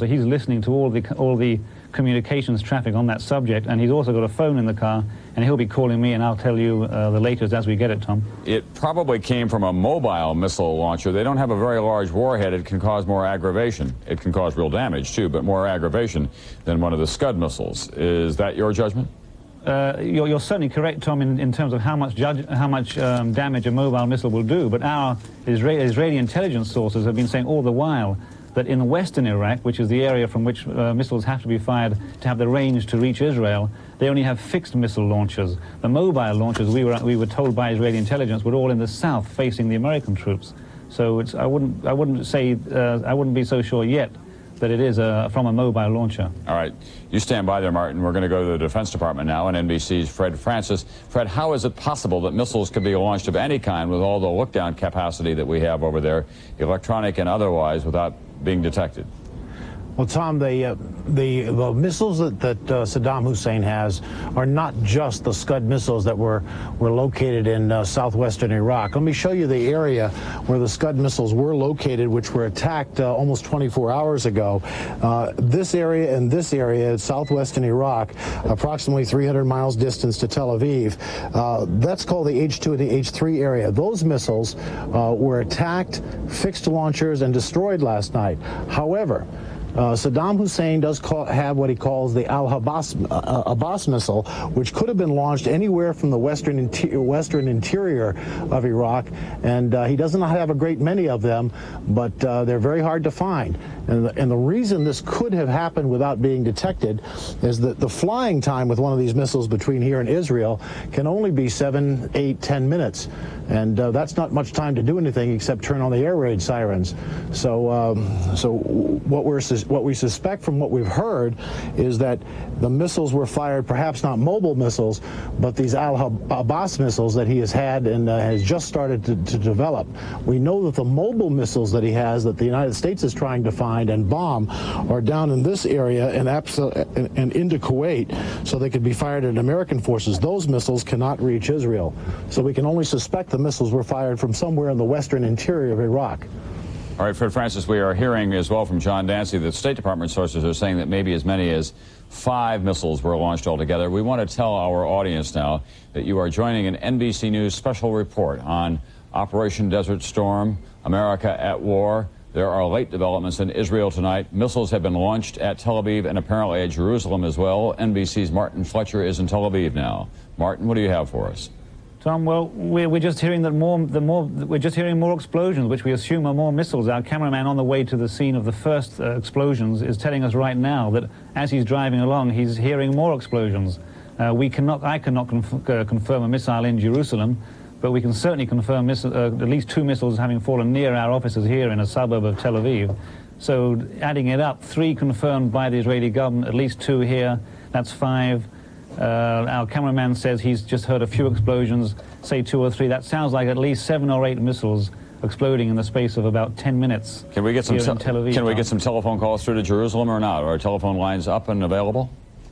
so he's listening to all the communications traffic on that subject, and he's also got a phone in the car, and he'll be calling me, and I'll tell you the latest as we get it, Tom. It probably came from a mobile missile launcher. They don't have a very large warhead. It can cause more aggravation. It can cause real damage, too, but more aggravation than one of the Scud missiles. Is that your judgment? You're certainly correct, Tom, in terms of how much damage a mobile missile will do, but our Israeli intelligence sources have been saying all the while that in western Iraq, which is the area from which missiles have to be fired to have the range to reach Israel, they only have fixed missile launchers. The mobile launchers, we were told by Israeli intelligence, were all in the south facing the American troops. So I wouldn't be so sure yet that it is from a mobile launcher. All right. You stand by there, Martin. We're going to go to the Defense Department now, and NBC's Fred Francis. Fred, how is it possible that missiles could be launched of any kind with all the look-down capacity that we have over there, electronic and otherwise, without being detected? Well, Tom, the missiles that Saddam Hussein has are not just the Scud missiles that were located in southwestern Iraq. Let me show you the area where the Scud missiles were located, which were attacked almost 24 hours ago. This area and this area, southwestern Iraq, approximately 300 miles distance to Tel Aviv, that's called the H2 and the H3 area. Those missiles were attacked, fixed launchers, and destroyed last night. However, Saddam Hussein does have what he calls the Al-Abbas missile, which could have been launched anywhere from the western interior of Iraq, and he does not have a great many of them, but they're very hard to find. And the reason this could have happened without being detected is that the flying time with one of these missiles between here and Israel can only be 7, 8, 10 minutes. And that's not much time to do anything except turn on the air raid sirens. So what we suspect from what we've heard is that the missiles were fired, perhaps not mobile missiles, but these Al-Abbas missiles that he has had and has just started to develop. We know that the mobile missiles that he has, that the United States is trying to find and bomb, are down in this area and into Kuwait, so they could be fired at American forces. Those missiles cannot reach Israel. So we can only suspect the missiles were fired from somewhere in the western interior of Iraq. All right, Fred Francis, we are hearing as well from John Dancy that State Department sources are saying that maybe as many as 5 missiles were launched altogether. We want to tell our audience now that you are joining an NBC News special report on Operation Desert Storm, America at War. There are late developments in Israel tonight. Missiles have been launched at Tel Aviv and apparently at Jerusalem as well. NBC's Martin Fletcher is in Tel Aviv now. Martin, what do you have for us? Tom, well, we're just hearing that we're just hearing more explosions, which we assume are more missiles. Our cameraman on the way to the scene of the first explosions is telling us right now that as he's driving along, he's hearing more explosions. I cannot confirm a missile in Jerusalem, but we can certainly confirm at least 2 missiles having fallen near our offices here in a suburb of Tel Aviv. So adding it up, 3 confirmed by the Israeli government, at least 2 here, that's 5. Our cameraman says he's just heard a few explosions, say 2 or 3. That sounds like at least 7 or 8 missiles exploding in the space of about 10 minutes. Can we get some Tel Aviv, Can we get some telephone calls through to Jerusalem or not? Are telephone lines up and available?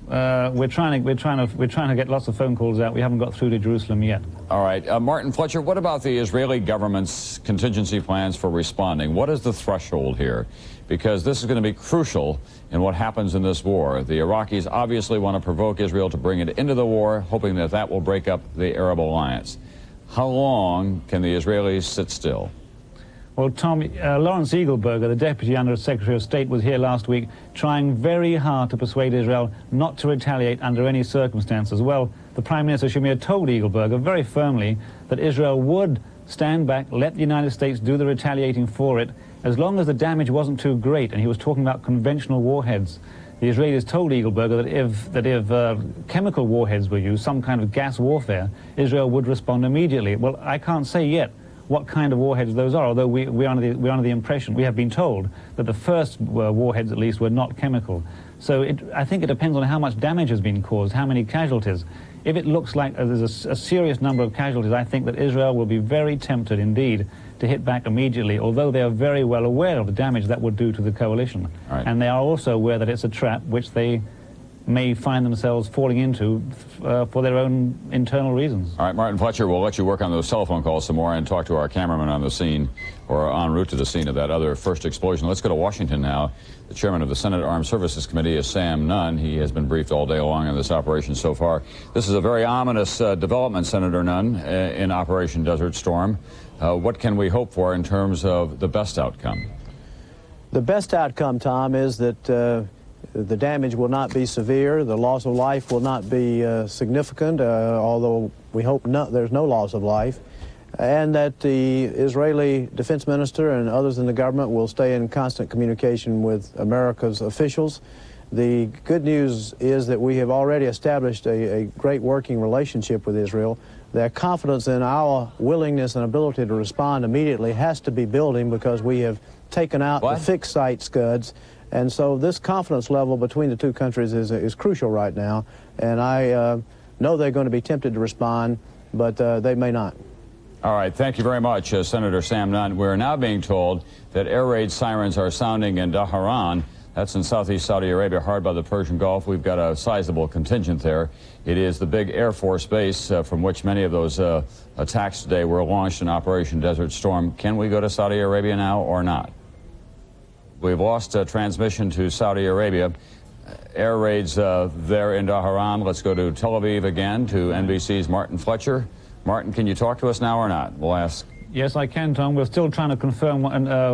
We're trying to get lots of phone calls out. We haven't got through to Jerusalem yet. All right, Martin Fletcher, what about the Israeli government's contingency plans for responding? What is the threshold here? Because this is going to be crucial in what happens in this war. The Iraqis obviously want to provoke Israel to bring it into the war, hoping that that will break up the Arab alliance. How long can the Israelis sit still? Well, Tom, Lawrence Eagleberger, the Deputy Under Secretary of State, was here last week trying very hard to persuade Israel not to retaliate under any circumstances. Well, the Prime Minister Shamir told Eagleberger very firmly that Israel would stand back, let the United States do the retaliating for it, as long as the damage wasn't too great. And he was talking about conventional warheads. The Israelis told Eagleberger that if chemical warheads were used, some kind of gas warfare, Israel would respond immediately. Well, I can't say yet what kind of warheads those are, although we're under the impression, we have been told, that the first warheads at least were not chemical. So I think it depends on how much damage has been caused, how many casualties. If it looks like there's a serious number of casualties, I think that Israel will be very tempted indeed to hit back immediately, although they are very well aware of the damage that would do to the coalition. Right. And they are also aware that it's a trap which they may find themselves falling into for their own internal reasons. All right, Martin Fletcher, we'll let you work on those telephone calls some more and talk to our cameraman on the scene, or en route to the scene of that other first explosion. Let's go to Washington now. The chairman of the Senate Armed Services Committee is Sam Nunn. He has been briefed all day long on this operation so far. This is a very ominous development, Senator Nunn, in Operation Desert Storm. What can we hope for in terms of the best outcome? The best outcome, Tom, is that the damage will not be severe, the loss of life will not be significant, although we hope there's no loss of life, and that the Israeli defense minister and others in the government will stay in constant communication with America's officials. The good news is that we have already established a great working relationship with Israel. Their confidence in our willingness and ability to respond immediately has to be building, because we have taken out the fixed site Scuds. And so this confidence level between the two countries is crucial right now. And I know they're going to be tempted to respond, but they may not. All right, thank you very much, Senator Sam Nunn. We're now being told that air raid sirens are sounding in Dhahran. That's in southeast Saudi Arabia, hard by the Persian Gulf. We've got a sizable contingent there. It is the big Air Force base from which many of those attacks today were launched in Operation Desert Storm. Can we go to Saudi Arabia now or not? We've lost transmission to Saudi Arabia. Air raids there in Dhahran. Let's go to Tel Aviv again, to NBC's Martin Fletcher. Martin, can you talk to us now or not? We'll ask. Yes, I can, Tom. We're still trying to confirm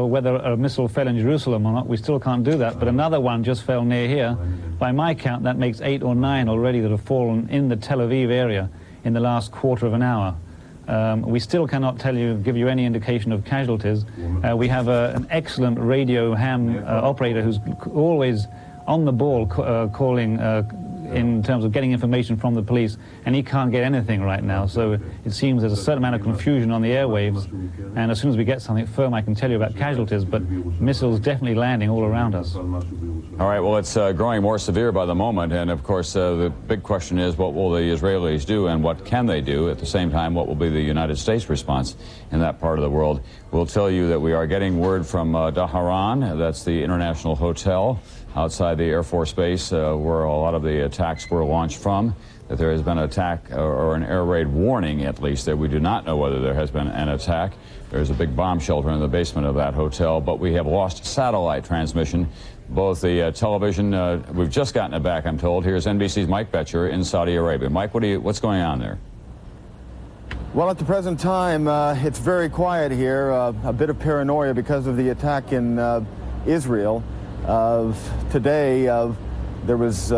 whether a missile fell in Jerusalem or not. We still can't do that, but another one just fell near here. By my count, that makes 8 or 9 already that have fallen in the Tel Aviv area in the last quarter of an hour. We still cannot give you any indication of casualties. We have an excellent radio ham operator who's always on the ball calling in terms of getting information from the police, and he can't get anything right now. So it seems there's a certain amount of confusion on the airwaves, and as soon as we get something firm, I can tell you about casualties, but missiles definitely landing all around us. All right, well, it's growing more severe by the moment, and of course the big question is, what will the Israelis do, and what can they do? At the same time, what will be the United States response in that part of the world? We'll tell you that we are getting word from Dhahran, that's the international hotel outside the Air Force Base where a lot of the attacks were launched from, that there has been an attack or an air raid warning, at least, that we do not know whether there has been an attack. There's a big bomb shelter in the basement of that hotel, but we have lost satellite transmission. Both the television, we've just gotten it back, I'm told. Here's NBC's Mike Betcher in Saudi Arabia. Mike, what's going on there? Well, at the present time, it's very quiet here. A bit of paranoia because of the attack in Israel. Today, there was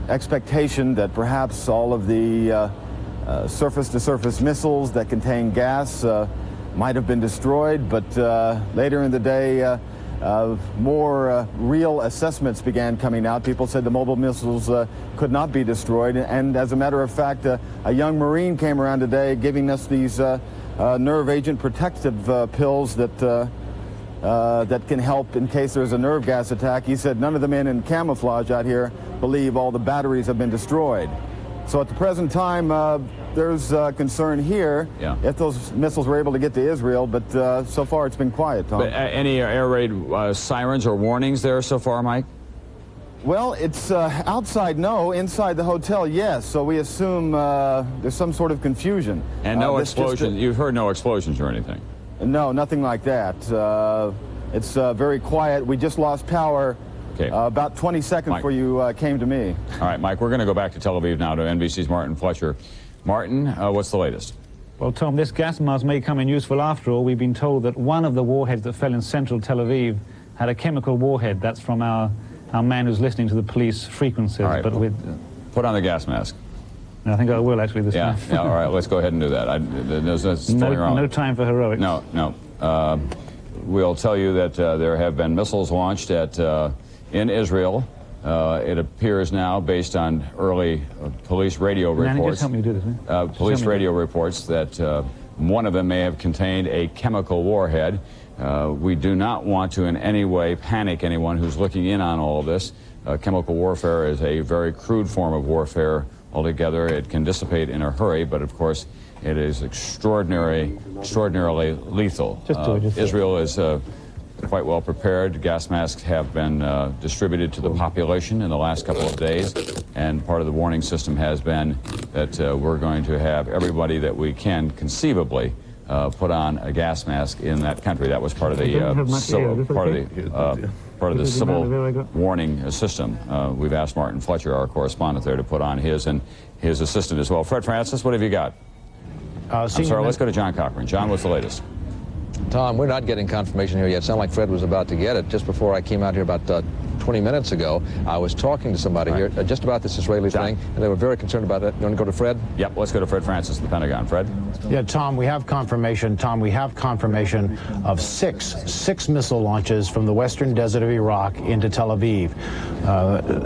expectation that perhaps all of the surface-to-surface missiles that contain gas might have been destroyed, but later in the day, more real assessments began coming out. People said the mobile missiles could not be destroyed, and as a matter of fact, a young Marine came around today giving us these nerve agent protective pills that can help in case there's a nerve gas attack. He said none of the men in camouflage out here believe all the batteries have been destroyed. So at the present time, there's concern here if those missiles were able to get to Israel, but so far it's been quiet, Tom. But, any air raid sirens or warnings there so far, Mike? Well, it's outside, no. Inside the hotel, yes. So we assume there's some sort of confusion. And no explosions. You've heard no explosions or anything? No, nothing like that. It's very quiet. We just lost power about 20 seconds before you came to me. All right, Mike, we're going to go back to Tel Aviv now to NBC's Martin Fletcher. Martin, what's the latest? Well, Tom, this gas mask may come in useful after all. We've been told that one of the warheads that fell in central Tel Aviv had a chemical warhead. That's from our man who's listening to the police frequencies. All right, but put on the gas mask. I think I will, actually, this time. Yeah, all right, let's go ahead and do that. There's no time for heroics. No. We'll tell you that there have been missiles launched in Israel. It appears now, based on early police radio reports, just help me do this, police radio reports that one of them may have contained a chemical warhead. We do not want to in any way panic anyone who's looking in on all of this. Chemical warfare is a very crude form of warfare altogether. It can dissipate in a hurry, but of course it is extraordinarily lethal. Israel is quite well prepared. Gas masks have been distributed to the population in the last couple of days, and part of the warning system has been that we're going to have everybody that we can conceivably put on a gas mask in that country. That was part of the civil warning system. We've asked Martin Fletcher, our correspondent there, to put on his and his assistant as well. Fred Francis, what have you got? I'm sorry, let's go to John Cochran. John, what's the latest? Tom, we're not getting confirmation here yet. It sounded like Fred was about to get it. Just before I came out here about 20 minutes ago, I was talking to somebody here just about this Israeli thing, and they were very concerned about it. You want to go to Fred? Yep, let's go to Fred Francis at the Pentagon. Fred? Yeah, Tom, we have confirmation. Tom, we have confirmation of six missile launches from the western desert of Iraq into Tel Aviv.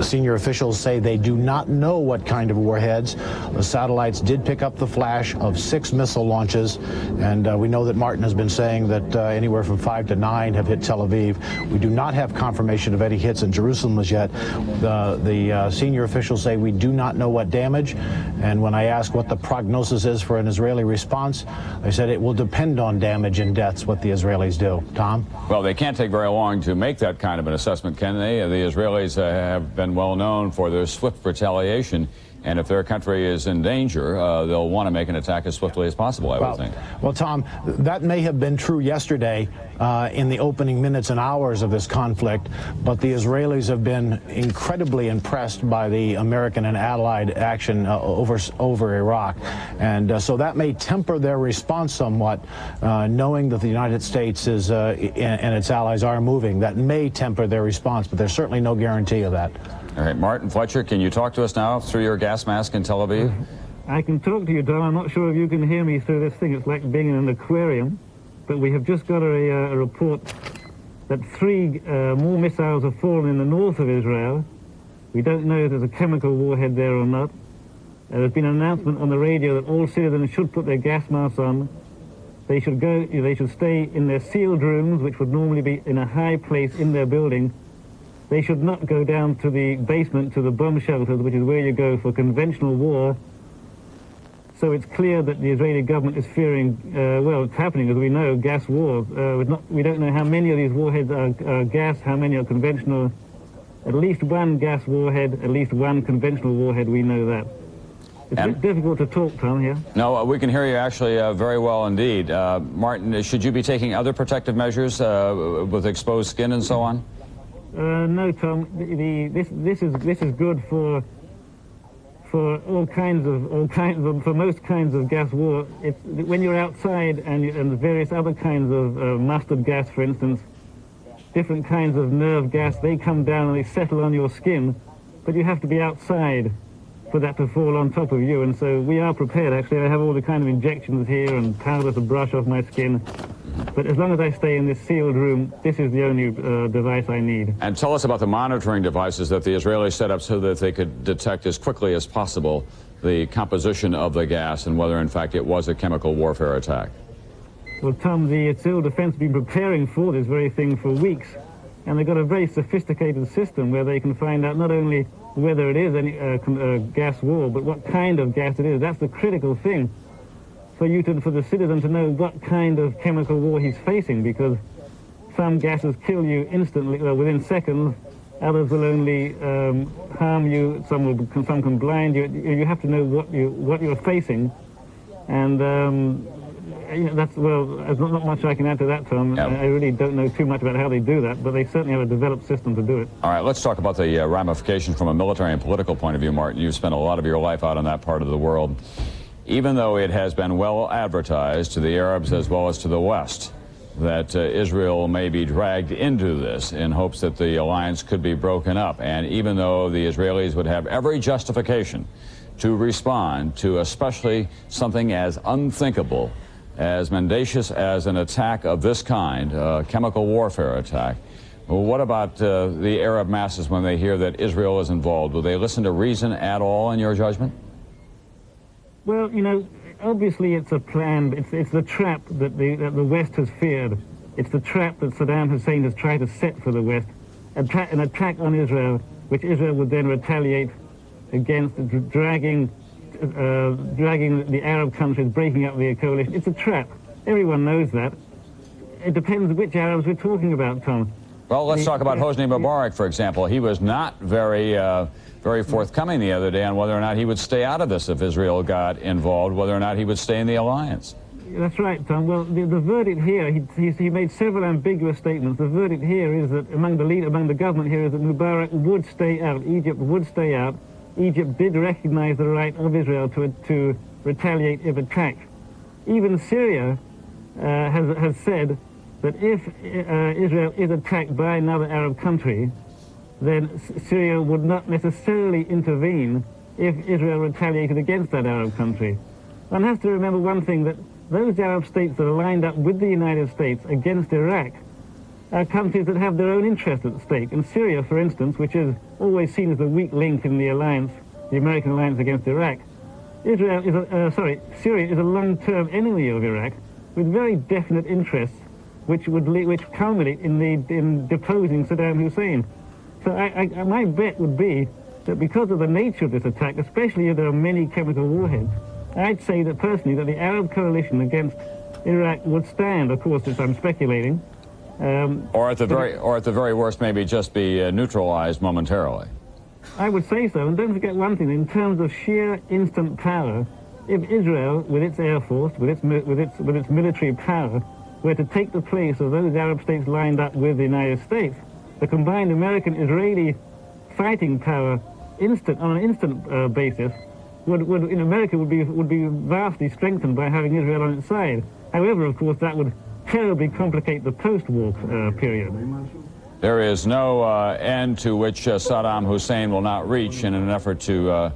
Senior officials say they do not know what kind of warheads. The satellites did pick up the flash of 6 missile launches, and we know that Martin has been saying that anywhere from 5 to 9 have hit Tel Aviv. We do not have confirmation of any hits in Jerusalem as yet. The senior officials say we do not know what damage, and when I ask what the prognosis is for an Israeli response, they said it will depend on damage and deaths what the Israelis do. Tom? Well, they can't take very long to make that kind of an assessment, can they? The Israelis have been well known for their swift retaliation, and if their country is in danger, they'll want to make an attack as swiftly as possible, I would think. Well, Tom, that may have been true yesterday in the opening minutes and hours of this conflict, but the Israelis have been incredibly impressed by the American and Allied action over Iraq. And so that may temper their response somewhat, knowing that the United States is and its allies are moving. That may temper their response, but there's certainly no guarantee of that. All right, Martin Fletcher, can you talk to us now through your gas mask in Tel Aviv? I can talk to you, Don. I'm not sure if you can hear me through this thing. It's like being in an aquarium. But we have just got a report that 3 more missiles have fallen in the north of Israel. We don't know if there's a chemical warhead there or not. There's been an announcement on the radio that all citizens should put their gas masks on. They should stay in their sealed rooms, which would normally be in a high place in their building. They should not go down to the basement, to the bomb shelters, which is where you go for conventional war. So it's clear that the Israeli government is fearing, well, it's happening, as we know, gas wars. We don't know how many of these warheads are gas, how many are conventional. At least 1 gas warhead, at least 1 conventional warhead, we know that. It's a bit difficult to talk, Tom, here. No, we can hear you actually very well indeed. Martin, should you be taking other protective measures with exposed skin and so on? No, Tom. This is good for all kinds of for most kinds of gas war. It's when you're outside and various other kinds of mustard gas, for instance, different kinds of nerve gas. They come down and they settle on your skin, but you have to be outside for that to fall on top of you. And so we are prepared. Actually, I have all the kind of injections here and powder to brush off my skin. But as long as I stay in this sealed room, this is the only device I need. And tell us about the monitoring devices that the Israelis set up so that they could detect as quickly as possible the composition of the gas and whether, in fact, it was a chemical warfare attack. Well, Tom, the civil defense has been preparing for this very thing for weeks, and they've got a very sophisticated system where they can find out not only whether it is any gas war, but what kind of gas it is. That's the critical thing. For the citizen to know what kind of chemical war he's facing, because some gases kill you instantly, within seconds. Others will only harm you. Some can blind you. You have to know what you're facing, and that's there's not much I can add to that, Tom. Yep. I really don't know too much about how they do that, but they certainly have a developed system to do it. All right, let's talk about the ramifications from a military and political point of view, Martin. You've spent a lot of your life out in that part of the world. Even though it has been well advertised to the Arabs as well as to the West that Israel may be dragged into this in hopes that the alliance could be broken up, and even though the Israelis would have every justification to respond to especially something as unthinkable, as mendacious as an attack of this kind, a chemical warfare attack, well, what about the Arab masses when they hear that Israel is involved? Will they listen to reason at all, in your judgment? Well, you know, obviously it's a plan. It's the trap that the West has feared. It's the trap that Saddam Hussein has tried to set for the West. An attack on Israel, which Israel would then retaliate against, dragging the Arab countries, breaking up the coalition. It's a trap. Everyone knows that. it depends which Arabs we're talking about, Tom. Well, let's talk about Hosni Mubarak, for example. He was not very forthcoming the other day on whether or not he would stay out of this if Israel got involved, whether or not he would stay in the alliance. That's right, Tom. Well, the verdict here, he made several ambiguous statements. The verdict here is that among the government here is that Mubarak would stay out. Egypt would stay out. Egypt did recognize the right of Israel to retaliate if attacked. Even Syria has said that if Israel is attacked by another Arab country, then Syria would not necessarily intervene if Israel retaliated against that Arab country. One has to remember one thing, that those Arab states that are lined up with the United States against Iraq are countries that have their own interests at stake. And Syria, for instance, which is always seen as the weak link in the alliance, the American alliance against Iraq, Syria is a long-term enemy of Iraq with very definite interests, which culminate in deposing Saddam Hussein. So my bet would be that because of the nature of this attack, especially if there are many chemical warheads, I'd say that personally that the Arab coalition against Iraq would stand. Of course, I'm speculating. Or at the very worst, maybe just be neutralized momentarily. I would say so. And don't forget one thing: in terms of sheer instant power, if Israel, with its air force, with its military power, were to take the place of those Arab states lined up with the United States, the combined American-Israeli fighting power, on an instant basis, in America would be vastly strengthened by having Israel on its side. However, of course, that would terribly complicate the post-war period. There is no end to which Saddam Hussein will not reach in an effort to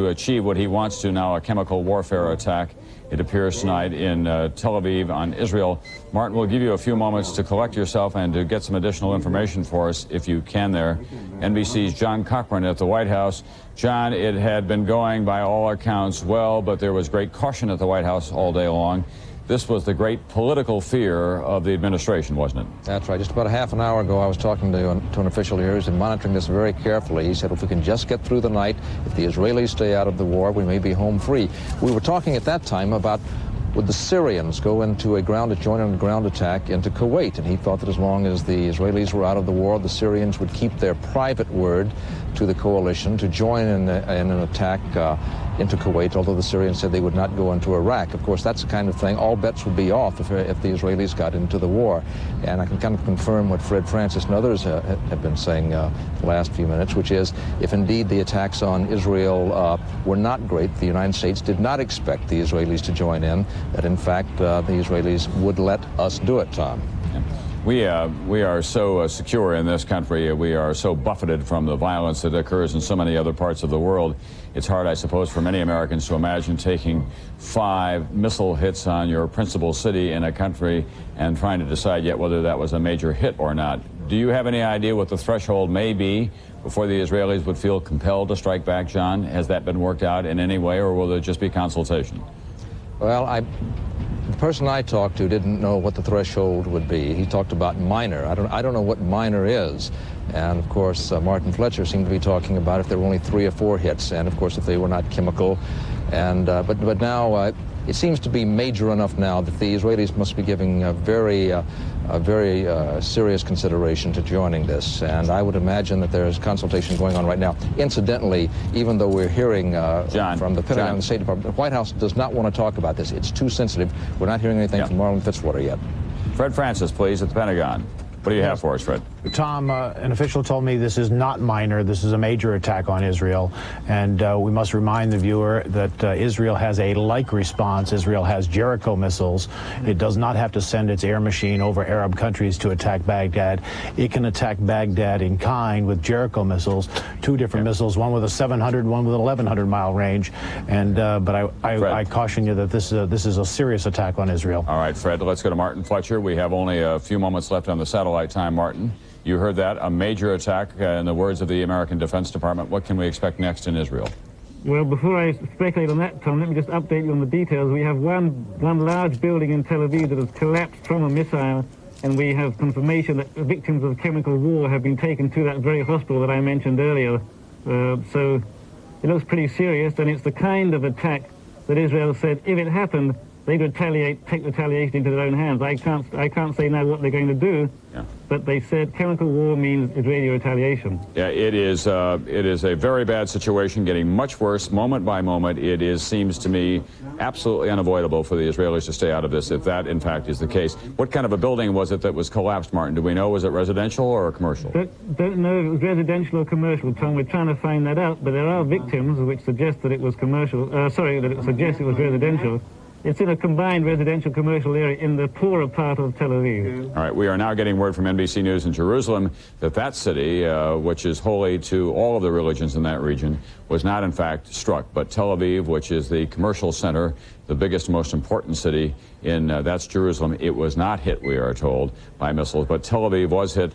achieve what he wants to now, a chemical warfare attack. It appears tonight in Tel Aviv on Israel. Martin, we'll give you a few moments to collect yourself and to get some additional information for us, if you can there. NBC's John Cochran at the White House. John, it had been going by all accounts well, but there was great caution at the White House all day long. This was the great political fear of the administration, wasn't it? That's right. Just about a half an hour ago, I was talking to an official here who's been monitoring this very carefully. He said, if we can just get through the night, if the Israelis stay out of the war, we may be home free. We were talking at that time about would the Syrians go into join in a ground attack into Kuwait, and he thought that as long as the Israelis were out of the war, the Syrians would keep their private word to the coalition to join in an attack into Kuwait, although the Syrians said they would not go into Iraq. Of course, that's the kind of thing, all bets would be off if the Israelis got into the war. And I can kind of confirm what Fred Francis and others have been saying the last few minutes, which is, if indeed the attacks on Israel were not great, the United States did not expect the Israelis to join in, that in fact the Israelis would let us do it, Tom. We are so secure in this country. We are so buffeted from the violence that occurs in so many other parts of the world. It's hard, I suppose, for many Americans to imagine taking 5 missile hits on your principal city in a country and trying to decide yet whether that was a major hit or not. Do you have any idea what the threshold may be before the Israelis would feel compelled to strike back, John? Has that been worked out in any way, or will there just be consultation? Well, the person I talked to didn't know what the threshold would be. He talked about minor. I don't know what minor is. And of course, Martin Fletcher seemed to be talking about if there were only 3 or 4 hits, and of course if they were not chemical. And but now it seems to be major enough now that the Israelis must be giving a very serious consideration to joining this. And I would imagine that there's consultation going on right now. Incidentally, even though we're hearing from the Pentagon and the State Department, the White House does not want to talk about this. It's too sensitive. We're not hearing anything from Marlon Fitzwater yet. Fred Francis, please, at the Pentagon. What do you have for us, Fred? Tom, an official told me this is not minor. This is a major attack on Israel. And we must remind the viewer that Israel has a like response. Israel has Jericho missiles. It does not have to send its air machine over Arab countries to attack Baghdad. It can attack Baghdad in kind with Jericho missiles, 2 different missiles, one with a 700, one with an 1,100-mile range. And but I caution you that this is a serious attack on Israel. All right, Fred, let's go to Martin Fletcher. We have only a few moments left on the satellite time, Martin. You heard that, a major attack, in the words of the American Defense Department. What can we expect next in Israel? Well, before I speculate on that, Tom, let me just update you on the details. We have one large building in Tel Aviv that has collapsed from a missile, and we have confirmation that victims of chemical war have been taken to that very hospital that I mentioned earlier. So it looks pretty serious, and it's the kind of attack that Israel said, if it happened, they'd take retaliation into their own hands. I can't say now what they're going to do, but they said chemical war means Israeli retaliation. Yeah, it is a very bad situation, getting much worse moment by moment. It seems to me absolutely unavoidable for the Israelis to stay out of this, if that in fact is the case. What kind of a building was it that was collapsed, Martin? Do we know? Was it residential or commercial? Don't know if it was residential or commercial, Tom. We're trying to find that out, but there are victims which suggest that it was commercial. That it suggests it was residential. It's in a combined residential commercial area in the poorer part of Tel Aviv. All right, we are now getting word from NBC News in Jerusalem that that city, which is holy to all of the religions in that region, was not in fact struck. But Tel Aviv, which is the commercial center, the biggest, most important city in, that's Jerusalem, it was not hit, we are told, by missiles. But Tel Aviv was hit.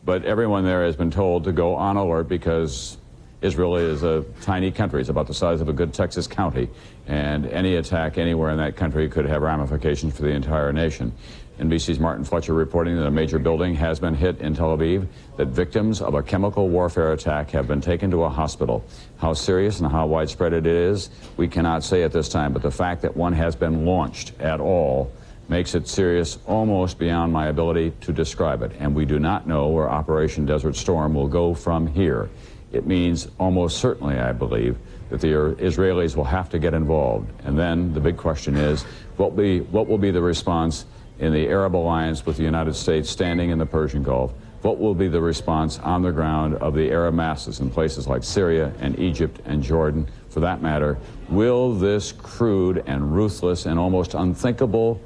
But everyone there has been told to go on alert because Israel is a tiny country. It's about the size of a good Texas county, and any attack anywhere in that country could have ramifications for the entire nation. NBC's Martin Fletcher reporting that a major building has been hit in Tel Aviv, that victims of a chemical warfare attack have been taken to a hospital. How serious and how widespread it is, we cannot say at this time, but the fact that one has been launched at all makes it serious almost beyond my ability to describe it. And we do not know where Operation Desert Storm will go from here. It means almost certainly, I believe, that the Israelis will have to get involved. And then the big question is, what will be the response in the Arab alliance with the United States standing in the Persian Gulf? What will be the response on the ground of the Arab masses in places like Syria and Egypt and Jordan, for that matter? Will this crude and ruthless and almost unthinkable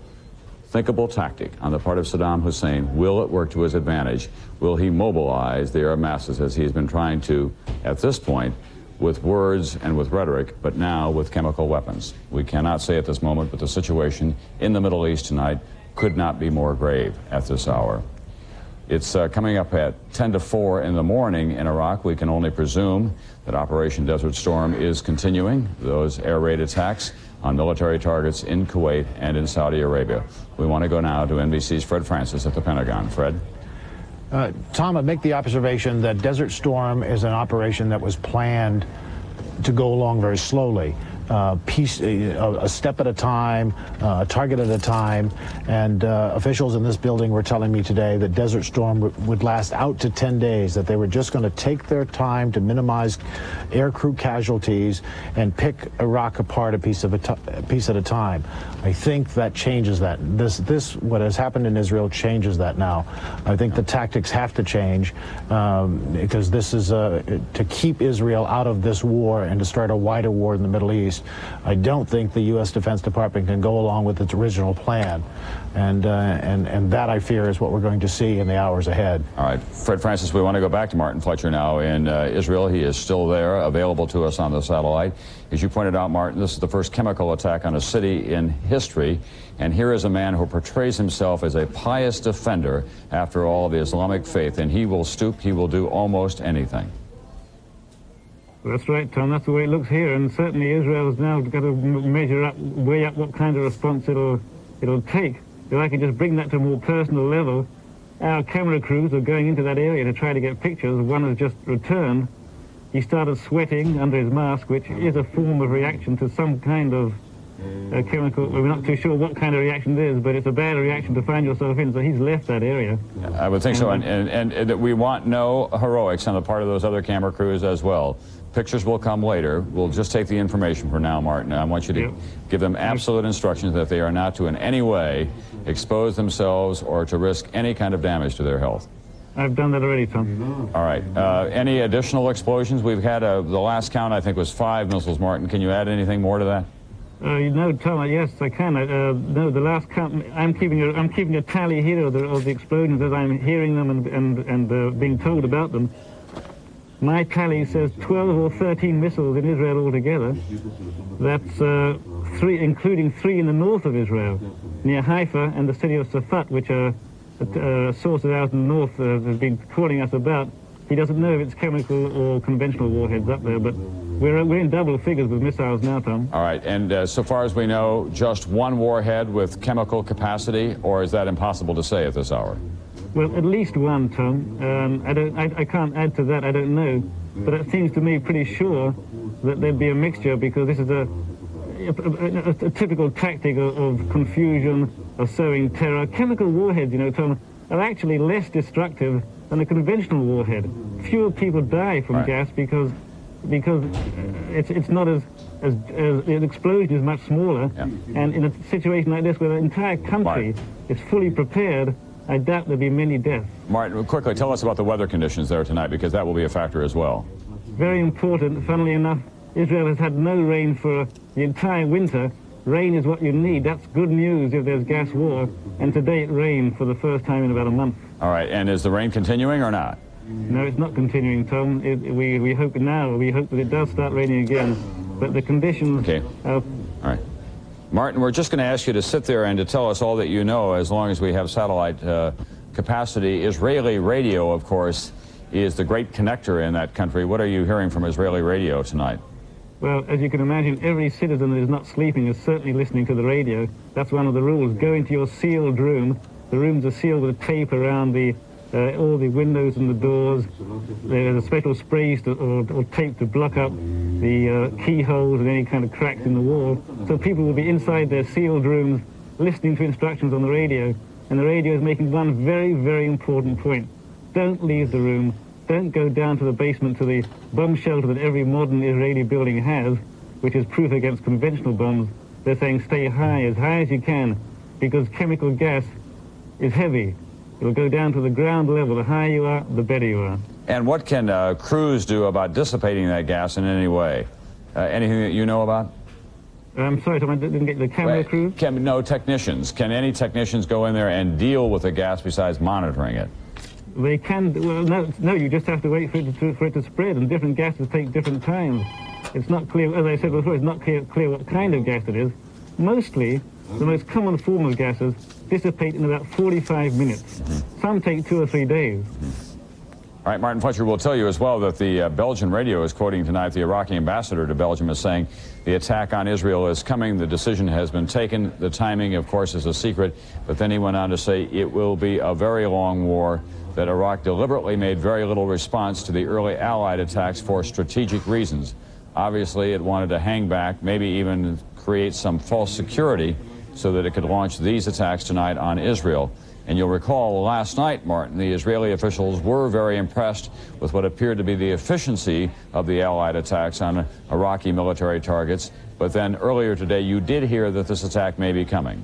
tactic on the part of Saddam Hussein, will it work to his advantage? Will he mobilize the Arab masses as he's been trying to at this point with words and with rhetoric, but now with chemical weapons? We cannot say at this moment, but the situation in the Middle East tonight could not be more grave at this hour. It's coming up at 10 to 4 in the morning in Iraq. We can only presume that Operation Desert Storm is continuing, those air raid attacks on military targets in Kuwait and in Saudi Arabia. We want to go now to NBC's Fred Francis at the Pentagon. Fred? Tom, I'd make the observation that Desert Storm is an operation that was planned to go along very slowly. A step at a time, a target at a time, and officials in this building were telling me today that Desert Storm would last out to 10 days, that they were just going to take their time to minimize air crew casualties and pick Iraq apart a piece at a time. I think that changes that. What has happened in Israel changes that now. I think the tactics have to change because this is to keep Israel out of this war and to start a wider war in the Middle East. I don't think the U.S. Defense Department can go along with its original plan, and that, I fear, is what we're going to see in the hours ahead. All right, Fred Francis, we want to go back to Martin Fletcher now in Israel. He is still there, available to us on the satellite. As you pointed out, Martin, this is the first chemical attack on a city in history, and here is a man who portrays himself as a pious defender, after all, of the Islamic faith, and he will stoop, he will do almost anything. That's right, Tom. That's the way it looks here, and certainly Israel's now got to weigh up what kind of response it'll take. If I could just bring that to a more personal level, our camera crews are going into that area to try to get pictures. One has just returned. He started sweating under his mask, which is a form of reaction to some kind of chemical. We're not too sure what kind of reaction it is, but it's a bad reaction to find yourself in, so he's left that area. I would think so, and we want no heroics on the part of those other camera crews as well. Pictures will come later. We'll just take the information for now, Martin. I want you to give them absolute instructions that they are not to in any way expose themselves or to risk any kind of damage to their health. I've done that already, Tom. All right. Any additional explosions? We've had the last count, I think, was 5 missiles, Martin. Can you add anything more to that? No, Tom, yes, I can. No, the last count, I'm keeping a tally here of the explosions as I'm hearing them and being told about them. My tally says 12 or 13 missiles in Israel altogether. That's 3, including 3 in the north of Israel, near Haifa and the city of Safat, which are sources out in the north have been calling us about. He doesn't know if it's chemical or conventional warheads up there, but we're in double figures with missiles now, Tom. All right, and so far as we know, just one warhead with chemical capacity, or is that impossible to say at this hour? Well, at least one, Tom. I can't add to that. I don't know, but it seems to me pretty sure that there'd be a mixture, because this is a typical tactic of confusion, of sowing terror. Chemical warheads, you know, Tom, are actually less destructive than a conventional warhead. Fewer people die from gas because it's not as the explosion is much smaller. Yeah. And in a situation like this where the entire country is fully prepared, I doubt there'll be many deaths. Martin, quickly tell us about the weather conditions there tonight, because that will be a factor as well. Very important. Funnily enough, Israel has had no rain for the entire winter. Rain is what you need. That's good news if there's gas war. And today it rained for the first time in about a month. All right. And is the rain continuing or not? No, it's not continuing, Tom. We hope now. We hope that it does start raining again. But the conditions... Okay. All right. Martin, we're just going to ask you to sit there and to tell us all that you know, as long as we have satellite capacity. Israeli radio, of course, is the great connector in that country. What are you hearing from Israeli radio tonight? Well, as you can imagine, every citizen that is not sleeping is certainly listening to the radio. That's one of the rules. Go into your sealed room. The rooms are sealed with tape around all the windows and the doors. There's a special spray or tape to block up the keyholes and any kind of cracks in the wall. So people will be inside their sealed rooms listening to instructions on the radio. And the radio is making one very, very important point. Don't leave the room. Don't go down to the basement to the bomb shelter that every modern Israeli building has, which is proof against conventional bombs. They're saying stay high as you can, because chemical gas is heavy. It'll go down to the ground level. The higher you are, the better you are. And what can crews do about dissipating that gas in any way? Anything that you know about? I'm sorry, Tom, I didn't get the camera crew? No, technicians. Can any technicians go in there and deal with the gas besides monitoring it? They can. Well, no, you just have to wait for it to spread, and different gases take different times. It's not clear, as I said before, it's not clear what kind of gas it is. Mostly, the most common form of gases dissipate in about 45 minutes. Some take 2 or 3 days. All right, Martin Fletcher will tell you as well that the Belgian radio is quoting tonight the Iraqi ambassador to Belgium as saying the attack on Israel is coming, the decision has been taken, the timing, of course, is a secret, but then he went on to say it will be a very long war, that Iraq deliberately made very little response to the early Allied attacks for strategic reasons. Obviously, it wanted to hang back, maybe even create some false security so that it could launch these attacks tonight on Israel. And you'll recall last night, Martin, the Israeli officials were very impressed with what appeared to be the efficiency of the Allied attacks on Iraqi military targets. But then earlier today, you did hear that this attack may be coming.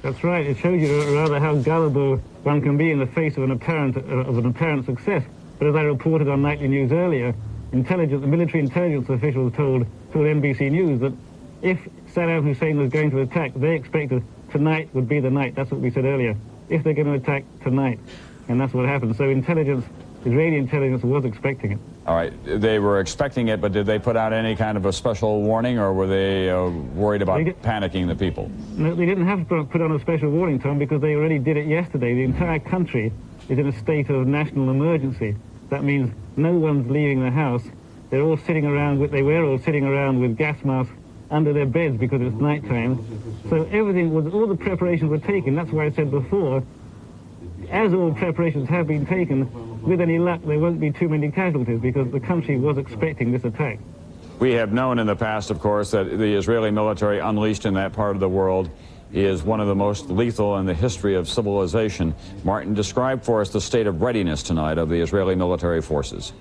That's right. It shows you rather how gullible one can be in the face of an apparent success. But as I reported on nightly news earlier, the military intelligence officials told NBC News that if Saddam Hussein was going to attack, they expected tonight would be the night. That's what we said earlier. If they're going to attack tonight, and that's what happened. So Israeli intelligence was expecting it. All right, they were expecting it, but did they put out any kind of a special warning, or were they worried about panicking the people? No, they didn't have to put on a special warning, Tom, because they already did it yesterday. The entire country is in a state of national emergency. That means no one's leaving the house. They're all sitting around with gas masks under their beds because it's nighttime. So all the preparations were taken. That's why I said before, as all preparations have been taken, with any luck, there won't be too many casualties because the country was expecting this attack. We have known in the past, of course, that the Israeli military unleashed in that part of the world is one of the most lethal in the history of civilization. Martin, describe for us the state of readiness tonight of the Israeli military forces.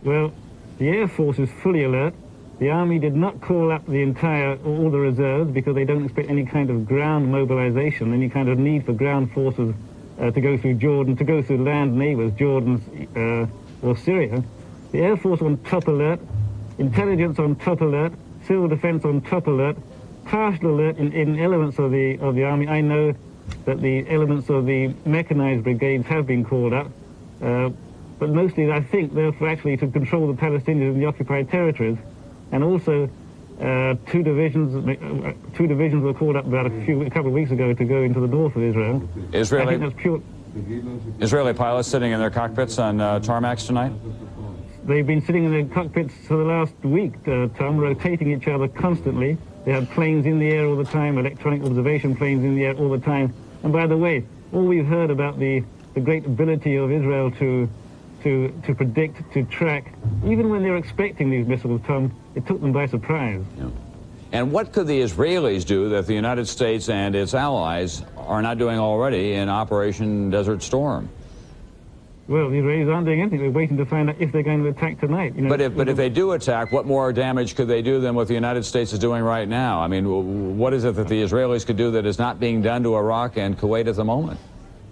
Well, the Air Force is fully alert. The Army did not call up all the reserves because they don't expect any kind of ground mobilization, any kind of need for ground forces to go through Jordan, to go through land neighbors, Jordan or Syria. The Air Force on top alert, intelligence on top alert, civil defense on top alert, partial alert in elements of the Army. I know that the elements of the mechanized brigades have been called up, but mostly I think they're actually to control the Palestinians in the occupied territories. And also, two divisions were called up about a couple of weeks ago to go into the north of Israel. Israeli pilots sitting in their cockpits on tarmacs tonight? They've been sitting in their cockpits for the last week, Tom, rotating each other constantly. They have planes in the air all the time, electronic observation planes in the air all the time. And by the way, all we've heard about the great ability of Israel to predict, to track, even when they're expecting these missiles, Tom, it took them by surprise. Yeah. And what could the Israelis do that the United States and its allies are not doing already in Operation Desert Storm? Well, the Israelis aren't doing anything. They're waiting to find out if they're going to attack tonight. You know, But if they do attack, what more damage could they do than what the United States is doing right now? I mean, what is it that the Israelis could do that is not being done to Iraq and Kuwait at the moment?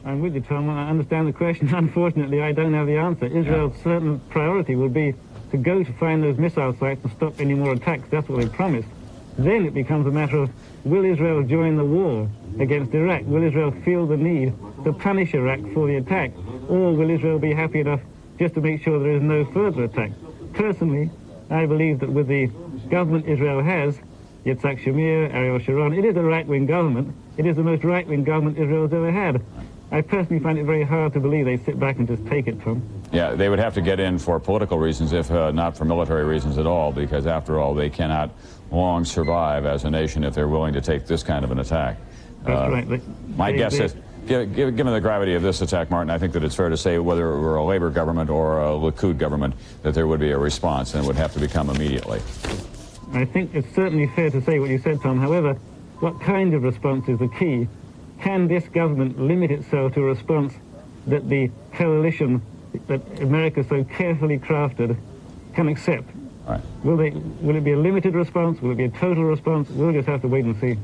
I'm with you, Tom. I understand the question. Unfortunately, I don't have the answer. Israel's certain priority will be to go to find those missile sites and stop any more attacks. That's what they promised. Then it becomes a matter of, will Israel join the war against Iraq? Will Israel feel the need to punish Iraq for the attack? Or will Israel be happy enough just to make sure there is no further attack? Personally, I believe that with the government Israel has, Yitzhak Shamir, Ariel Sharon, it is a right-wing government. It is the most right-wing government Israel has ever had. I personally find it very hard to believe they sit back and just take it, Tom. Yeah, they would have to get in for political reasons, if not for military reasons at all, because after all, they cannot long survive as a nation if they're willing to take this kind of an attack. That's right. My guess is, given the gravity of this attack, Martin, I think that it's fair to say whether it were a Labor government or a Likud government, that there would be a response, and it would have to become immediately. I think it's certainly fair to say what you said, Tom. However, what kind of response is the key? Can this government limit itself to a response that the coalition that America so carefully crafted can accept? Right. Will it be a limited response? Will it be a total response? We'll just have to wait and see.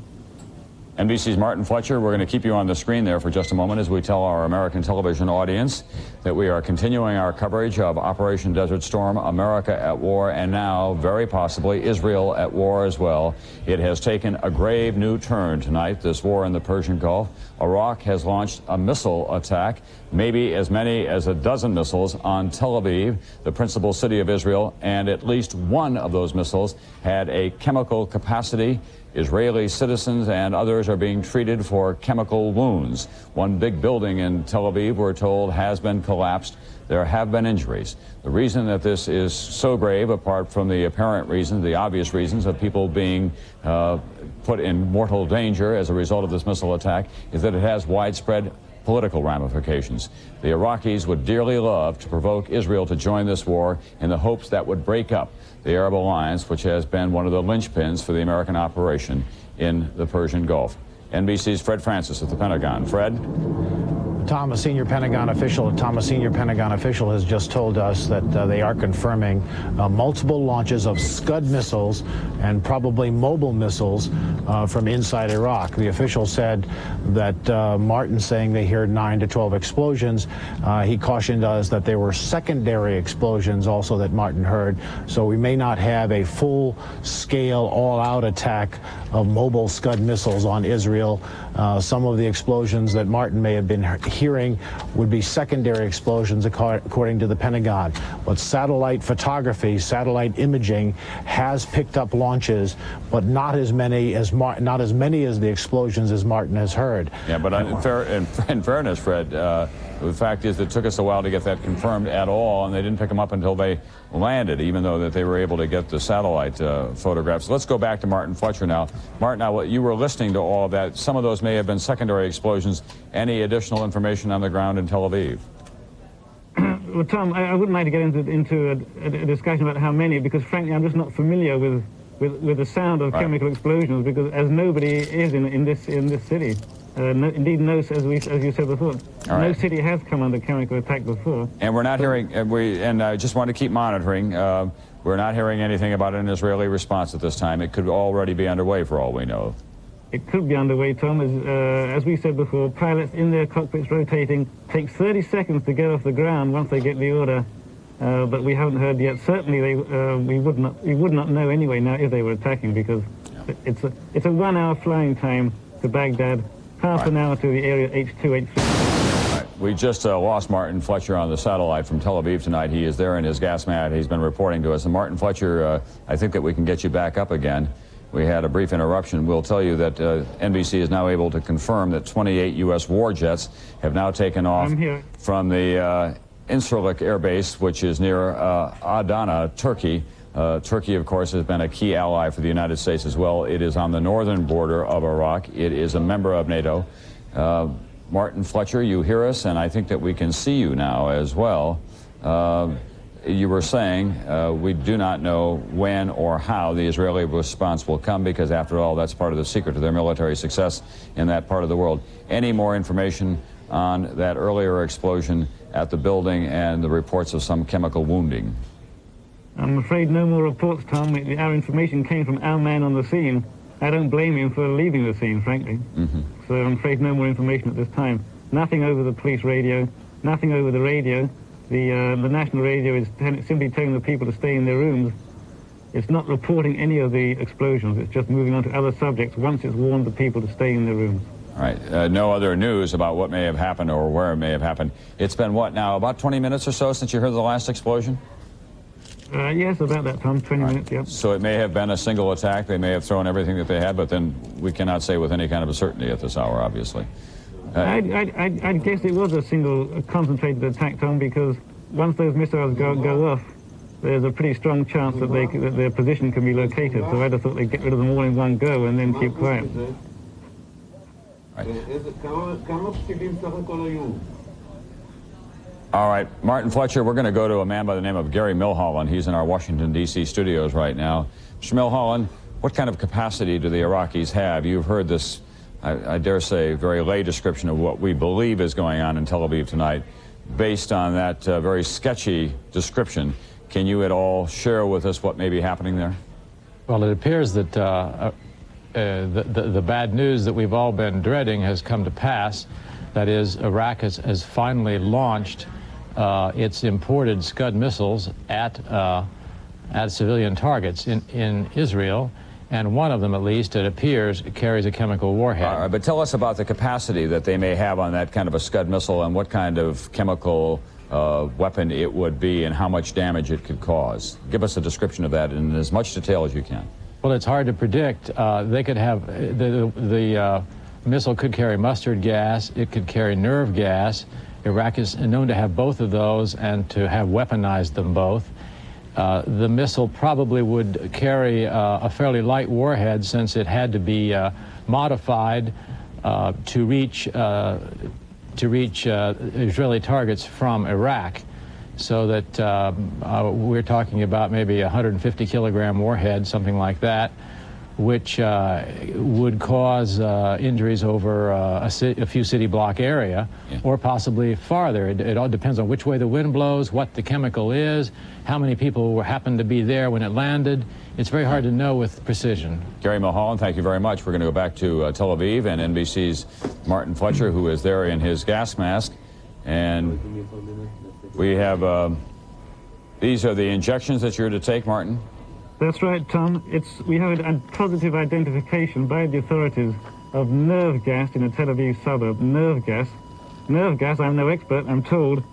NBC's Martin Fletcher, we're going to keep you on the screen there for just a moment as we tell our American television audience that we are continuing our coverage of Operation Desert Storm, America at War, and now, very possibly, Israel at war as well. It has taken a grave new turn tonight, this war in the Persian Gulf. Iraq has launched a missile attack, maybe as many as a dozen missiles on Tel Aviv, the principal city of Israel, and at least one of those missiles had a chemical capacity. Israeli citizens and others are being treated for chemical wounds. One big building in Tel Aviv, we're told, has been collapsed. There have been injuries. The reason that this is so grave, apart from the apparent reasons, the obvious reasons of people being put in mortal danger as a result of this missile attack, is that it has widespread political ramifications. The Iraqis would dearly love to provoke Israel to join this war in the hopes that would break up the Arab alliance, which has been one of the linchpins for the American operation in the Persian Gulf. NBC's Fred Francis at the Pentagon. Fred? Tom, a senior Pentagon official has just told us that they are confirming multiple launches of Scud missiles and probably mobile missiles from inside Iraq. The official said that Martin saying they heard 9 to 12 explosions. He cautioned us that there were secondary explosions also that Martin heard. So we may not have a full-scale, all-out attack of mobile Scud missiles on Israel. Some of the explosions that Martin may have been hearing would be secondary explosions, according to the Pentagon. But satellite photography, satellite imaging has picked up launches, but not as many as the explosions as Martin has heard. Yeah, but in fairness, Fred, the fact is it took us a while to get that confirmed at all, and they didn't pick them up until they landed, even though that they were able to get the satellite photographs. Let's go back to Martin Fletcher now. Martin, now you were listening to all of that. Some of those may have been secondary explosions. Any additional information on the ground in Tel Aviv? Well, Tom, I wouldn't like to get into a discussion about how many, because frankly, I'm just not familiar with the sound of chemical explosions, because as nobody is in this city. Indeed, as you said before, no city has come under chemical attack before. And we're not hearing, and I just want to keep monitoring, we're not hearing anything about an Israeli response at this time. It could already be underway for all we know. It could be underway, Tom. As we said before, pilots in their cockpits rotating takes 30 seconds to get off the ground once they get the order. But we haven't heard yet. Certainly, we would not know anyway now if they were attacking, because it's a 1 hour flying time to Baghdad, half an hour to the area H2, H3. We just lost Martin Fletcher on the satellite from Tel Aviv tonight. He is there in his gas mat. He's been reporting to us. And Martin Fletcher, I think that we can get you back up again. We had a brief interruption. We'll tell you that NBC is now able to confirm that 28 U.S. war jets have now taken off from the Incirlik Air Base, which is near Adana, Turkey. Turkey, of course, has been a key ally for the United States as well. It is on the northern border of Iraq. It is a member of NATO. Martin Fletcher, you hear us, and I think that we can see you now as well. you were saying we do not know when or how the Israeli response will come, because after all, that's part of the secret to their military success in that part of the world. Any more information on that earlier explosion at the building and the reports of some chemical wounding? I'm afraid no more reports, Tom. Our information came from our man on the scene. I don't blame him for leaving the scene, frankly. So I'm afraid no more information at this time. Nothing over the police radio, nothing over the radio. The national radio is simply telling the people to stay in their rooms. It's not reporting any of the explosions. It's just moving on to other subjects once it's warned the people to stay in their rooms. All right. No other news about what may have happened or where it may have happened. It's been, what, now, about 20 minutes or so since you heard the last explosion? Yes, about that time, 20 minutes, yeah. So it may have been a single attack. They may have thrown everything that they had, but then we cannot say with any kind of a certainty at this hour, obviously. I'd guess it was a single concentrated attack, Tom, because once those missiles go off, there's a pretty strong chance that their position can be located. So I'd have thought they'd get rid of them all in one go and then keep quiet. Right. All right, Martin Fletcher, we're going to go to a man by the name of Gary Milholland. He's in our Washington, D.C. studios right now. Mr. Milholland, what kind of capacity do the Iraqis have? You've heard this, I dare say, very lay description of what we believe is going on in Tel Aviv tonight. Based on that very sketchy description, can you at all share with us what may be happening there? Well, it appears that the bad news that we've all been dreading has come to pass. That is, Iraq has finally launched its imported Scud missiles at civilian targets in Israel, and one of them, at least, it appears, carries a chemical warhead. All right, but tell us about the capacity that they may have on that kind of a Scud missile and what kind of chemical weapon it would be and how much damage it could cause. Give us a description of that in as much detail as you can. Well, it's hard to predict. They could have, the missile could carry mustard gas, it could carry nerve gas. Iraq is known to have both of those and to have weaponized them both. The missile probably would carry a fairly light warhead, since it had to be modified to reach Israeli targets from Iraq, so that we're talking about maybe a 150-kilogram warhead, something like that, which would cause injuries over a few city block area, or possibly farther. It all depends on which way the wind blows, what the chemical is, how many people happened to be there when it landed. It's very hard to know with precision. Gary Milholland, thank you very much. We're going to go back to Tel Aviv and NBC's Martin Fletcher, who is there in his gas mask. And we have, these are the injections that you're to take, Martin? That's right, Tom. We have a positive identification by the authorities of nerve gas in a Tel Aviv suburb. Nerve gas. Nerve gas, I'm no expert, I'm told.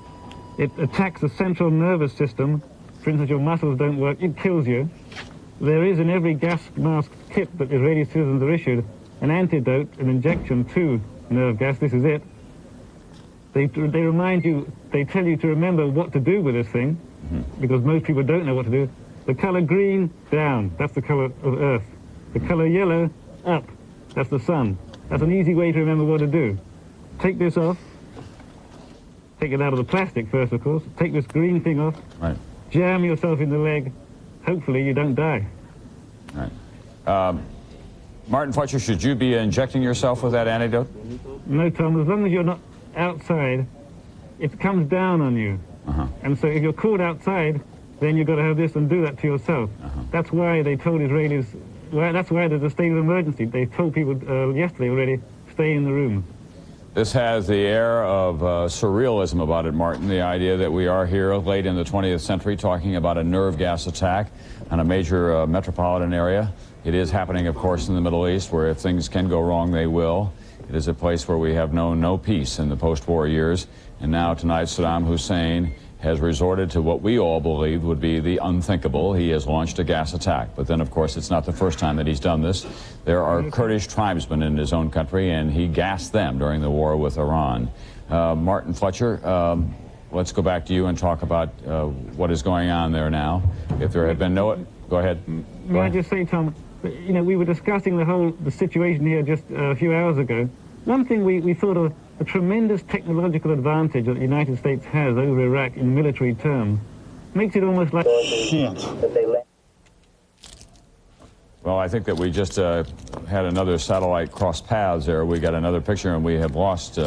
It attacks the central nervous system. For instance, your muscles don't work, it kills you. There is in every gas mask kit that Israeli citizens are issued an antidote, an injection to nerve gas. This is it. They remind you, they tell you to remember what to do with this thing, because most people don't know what to do. The color green, down. That's the color of Earth. The color yellow, up. That's the sun. That's an easy way to remember what to do. Take this off. Take it out of the plastic first, of course. Take this green thing off. Right. Jam yourself in the leg. Hopefully you don't die. Right. Martin Fletcher, should you be injecting yourself with that antidote? No, Tom. As long as you're not outside, it comes down on you. And so if you're caught outside, then you've got to have this and do that to yourself. That's why they told Israelis, that's why there's a state of emergency. They told people yesterday already, stay in the room. This has the air of surrealism about it, Martin, the idea that we are here late in the 20th century talking about a nerve gas attack on a major metropolitan area. It is happening, of course, in the Middle East, where if things can go wrong, they will. It is a place where we have known no peace in the post-war years. And now tonight, Saddam Hussein has resorted to what we all believed would be the unthinkable. He has launched a gas attack. But then, of course, it's not the first time that he's done this. There are Kurdish tribesmen in his own country, and he gassed them during the war with Iran. Martin Fletcher, let's go back to you and talk about what is going on there now. If there had been no... Go ahead. May I just say, Tom, you know, we were discussing the situation here just a few hours ago. One thing we thought of, a tremendous technological advantage that the United States has over Iraq in military terms. Makes it almost like shit. Well, I think that we just had another satellite cross paths there. We got another picture, and we have lost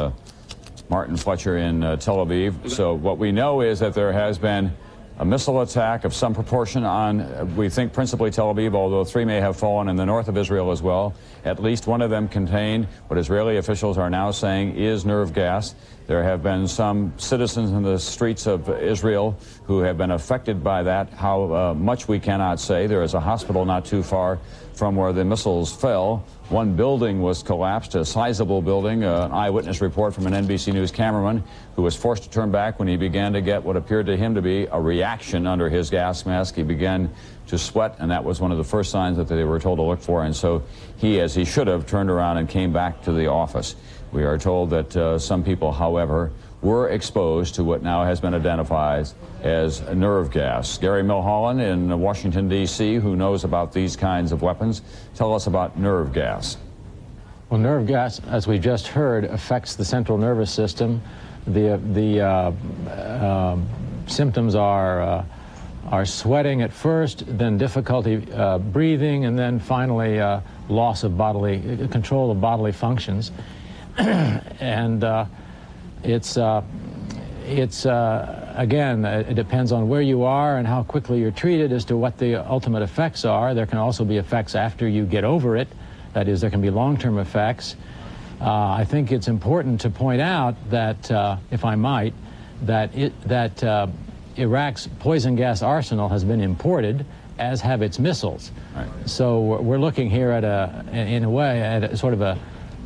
Martin Fletcher in Tel Aviv. So what we know is that there has been a missile attack of some proportion on, we think, principally Tel Aviv, although 3 may have fallen in the north of Israel as well. At least one of them contained what Israeli officials are now saying is nerve gas. There have been some citizens in the streets of Israel who have been affected by that. How much we cannot say. There is a hospital not too far from where the missiles fell. One building was collapsed, a sizable building. An eyewitness report from an NBC News cameraman who was forced to turn back when he began to get what appeared to him to be a reaction under his gas mask. He began to sweat, and that was one of the first signs that they were told to look for. And so he, as he should have, turned around and came back to the office. We are told that some people, however, were exposed to what now has been identified as nerve gas. Gary Milholland in Washington, D.C., who knows about these kinds of weapons, tell us about nerve gas. Well, nerve gas, as we just heard, affects the central nervous system. The symptoms are sweating at first, then difficulty breathing, and then finally loss of control of bodily functions. And again, it depends on where you are and how quickly you're treated as to what the ultimate effects are. There can also be effects after you get over it. That is, there can be long-term effects. I think it's important to point out that, if I might, that Iraq's poison gas arsenal has been imported, as have its missiles. Right. So we're looking here at in a way, at a sort of a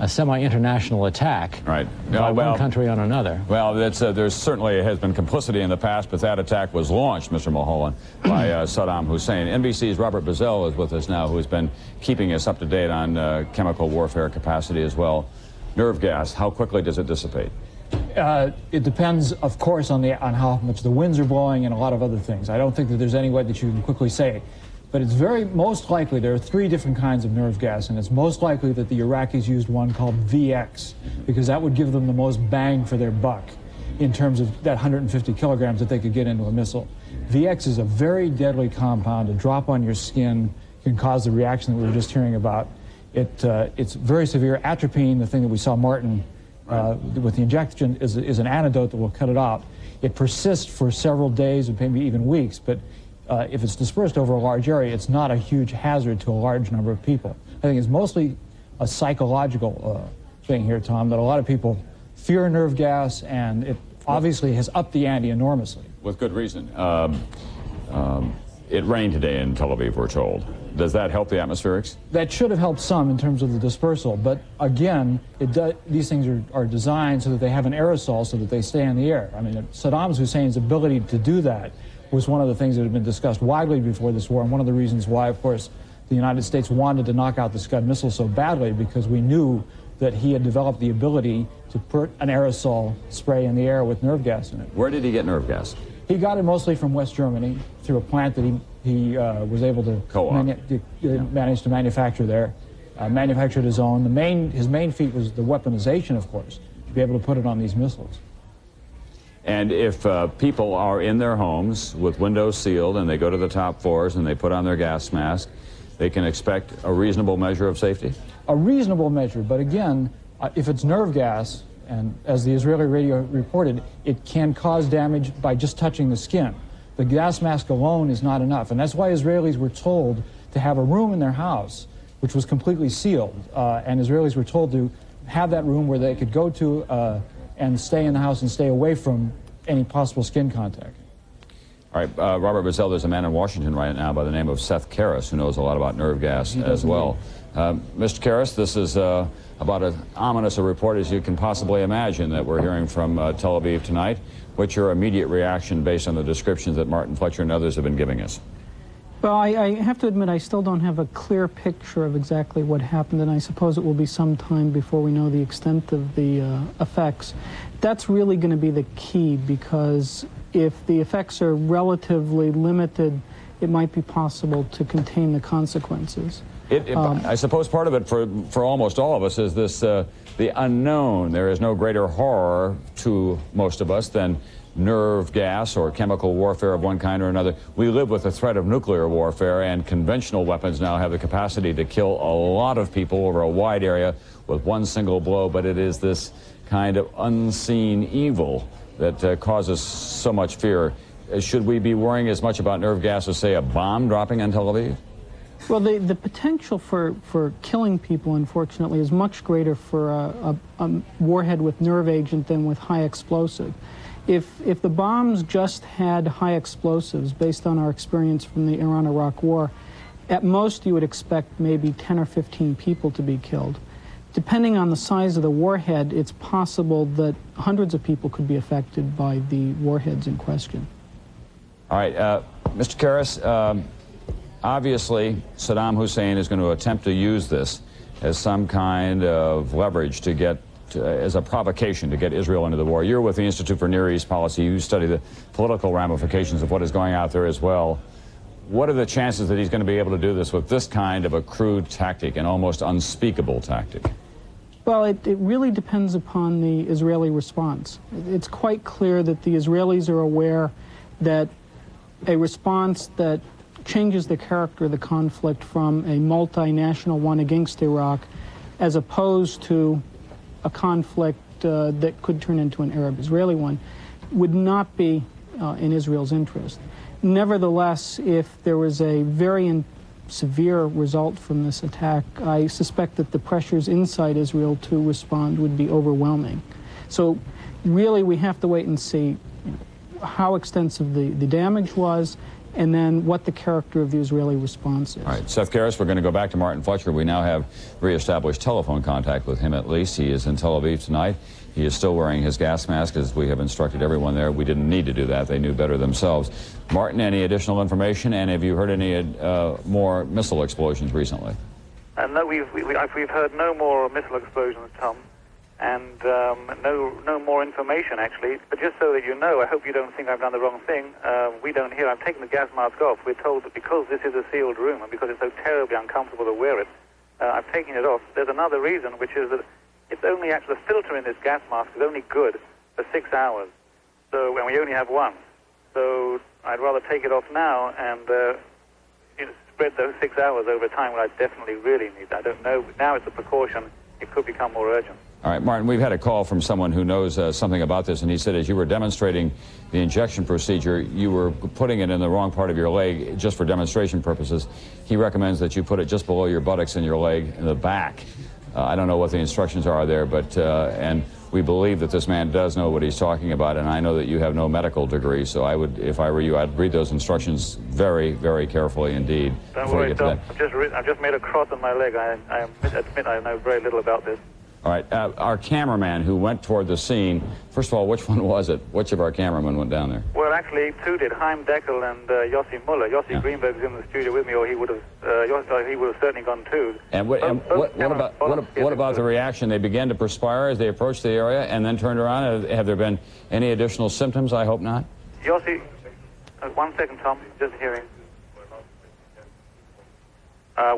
semi-international attack, right, by one country on another. Well, there certainly has been complicity in the past, but that attack was launched, Mr. Mulholland, by Saddam Hussein. NBC's Robert Bazell is with us now, who has been keeping us up to date on chemical warfare capacity as well. Nerve gas, how quickly does it dissipate? It depends, of course, on how much the winds are blowing and a lot of other things. I don't think that there's any way that you can quickly say. But it's most likely, there are 3 different kinds of nerve gas, and it's most likely that the Iraqis used one called VX, because that would give them the most bang for their buck in terms of that 150 kilograms that they could get into a missile. VX is a very deadly compound. A drop on your skin can cause the reaction that we were just hearing about. It's very severe. Atropine, the thing that we saw Martin with the injection, is an antidote that will cut it off. It persists for several days and maybe even weeks, but if it's dispersed over a large area, it's not a huge hazard to a large number of people. I think it's mostly a psychological thing here, Tom, that a lot of people fear nerve gas, and it obviously has upped the ante enormously. With good reason. It rained today in Tel Aviv, we're told. Does that help the atmospherics? That should have helped some in terms of the dispersal, but again, these things are designed so that they have an aerosol so that they stay in the air. I mean, Saddam Hussein's ability to do that was one of the things that had been discussed widely before this war, and one of the reasons why, of course, the United States wanted to knock out the Scud missile so badly, because we knew that he had developed the ability to put an aerosol spray in the air with nerve gas in it. Where did he get nerve gas? He got it mostly from West Germany through a plant that he was able to manage to manufacture there. Manufactured his own. His main feat was the weaponization, of course, to be able to put it on these missiles. And if people are in their homes with windows sealed and they go to the top floors and they put on their gas mask, they can expect a reasonable measure of safety? A reasonable measure, but again, if it's nerve gas, and as the Israeli radio reported, it can cause damage by just touching the skin. The gas mask alone is not enough, and that's why Israelis were told to have a room in their house which was completely sealed, and Israelis were told to have that room where they could go to and stay in the house and stay away from any possible skin contact. All right, Robert Bazell, there's a man in Washington right now by the name of Seth Karras who knows a lot about nerve gas as well. Mr. Karras, this is about as ominous a report as you can possibly imagine that we're hearing from Tel Aviv tonight. What's your immediate reaction based on the descriptions that Martin Fletcher and others have been giving us? Well, I have to admit I still don't have a clear picture of exactly what happened, and I suppose it will be some time before we know the extent of the effects. That's really going to be the key, because if the effects are relatively limited, it might be possible to contain the consequences. I suppose part of it for almost all of us is this the unknown. There is no greater horror to most of us than nerve gas or chemical warfare of one kind or another. We live with the threat of nuclear warfare, and conventional weapons now have the capacity to kill a lot of people over a wide area with one single blow, but it is this kind of unseen evil that causes so much fear. Should we be worrying as much about nerve gas as, say, a bomb dropping on Tel Aviv? Well, the potential for killing people, unfortunately, is much greater for a warhead with nerve agent than with high explosive. If the bombs just had high explosives, based on our experience from the Iran-Iraq War, at most you would expect maybe 10 or 15 people to be killed. Depending on the size of the warhead, it's possible that hundreds of people could be affected by the warheads in question. All right, Mr. Karras, obviously Saddam Hussein is going to attempt to use this as some kind of leverage to get, as a provocation to get Israel into the war. You're with the Institute for Near East Policy. You study the political ramifications of what is going out there as well. What are the chances that he's going to be able to do this with this kind of a crude tactic, an almost unspeakable tactic? Well, it really depends upon the Israeli response. It's quite clear that the Israelis are aware that a response that changes the character of the conflict from a multinational one against Iraq as opposed to a conflict that could turn into an Arab-Israeli one would not be in Israel's interest. Nevertheless, if there was a very severe result from this attack, I suspect that the pressures inside Israel to respond would be overwhelming. So really we have to wait and see how extensive the damage was, and then what the character of the Israeli response is. All right, Seth Karras, we're going to go back to Martin Fletcher. We now have reestablished telephone contact with him at least. He is in Tel Aviv tonight. He is still wearing his gas mask, as we have instructed everyone there. We didn't need to do that. They knew better themselves. Martin, any additional information, and have you heard any more missile explosions recently? No, we've heard no more missile explosions, Tom, and no more information, actually. But just so that you know, I hope you don't think I've done the wrong thing. We don't hear. I've taken the gas mask off. We're told that because this is a sealed room and because it's so terribly uncomfortable to wear it, I've taken it off. There's another reason, which is that it's only actually the filter in this gas mask is only good for 6 hours. So, and we only have one. So I'd rather take it off now and spread those 6 hours over time when I definitely really need that. I don't know. Now it's a precaution. It could become more urgent. All right, Martin, we've had a call from someone who knows something about this, and he said as you were demonstrating the injection procedure, you were putting it in the wrong part of your leg just for demonstration purposes. He recommends that you put it just below your buttocks in your leg in the back. I don't know what the instructions are there, but and we believe that this man does know what he's talking about, and I know that you have no medical degree, so I would, if I were you, I'd read those instructions very, very carefully indeed. Don't worry, Tom. I've just made a cross on my leg. I admit I know very little about this. All right, our cameraman who went toward the scene, first of all, which one was it? Which of our cameramen went down there? Well, actually, two did, Chaim Deckel and Yossi Muller. Yossi Greenberg's in the studio with me, or he would have certainly gone too. And what about the reaction? They began to perspire as they approached the area and then turned around. Have there been any additional symptoms? I hope not. Yossi, 1 second, Tom, just hearing.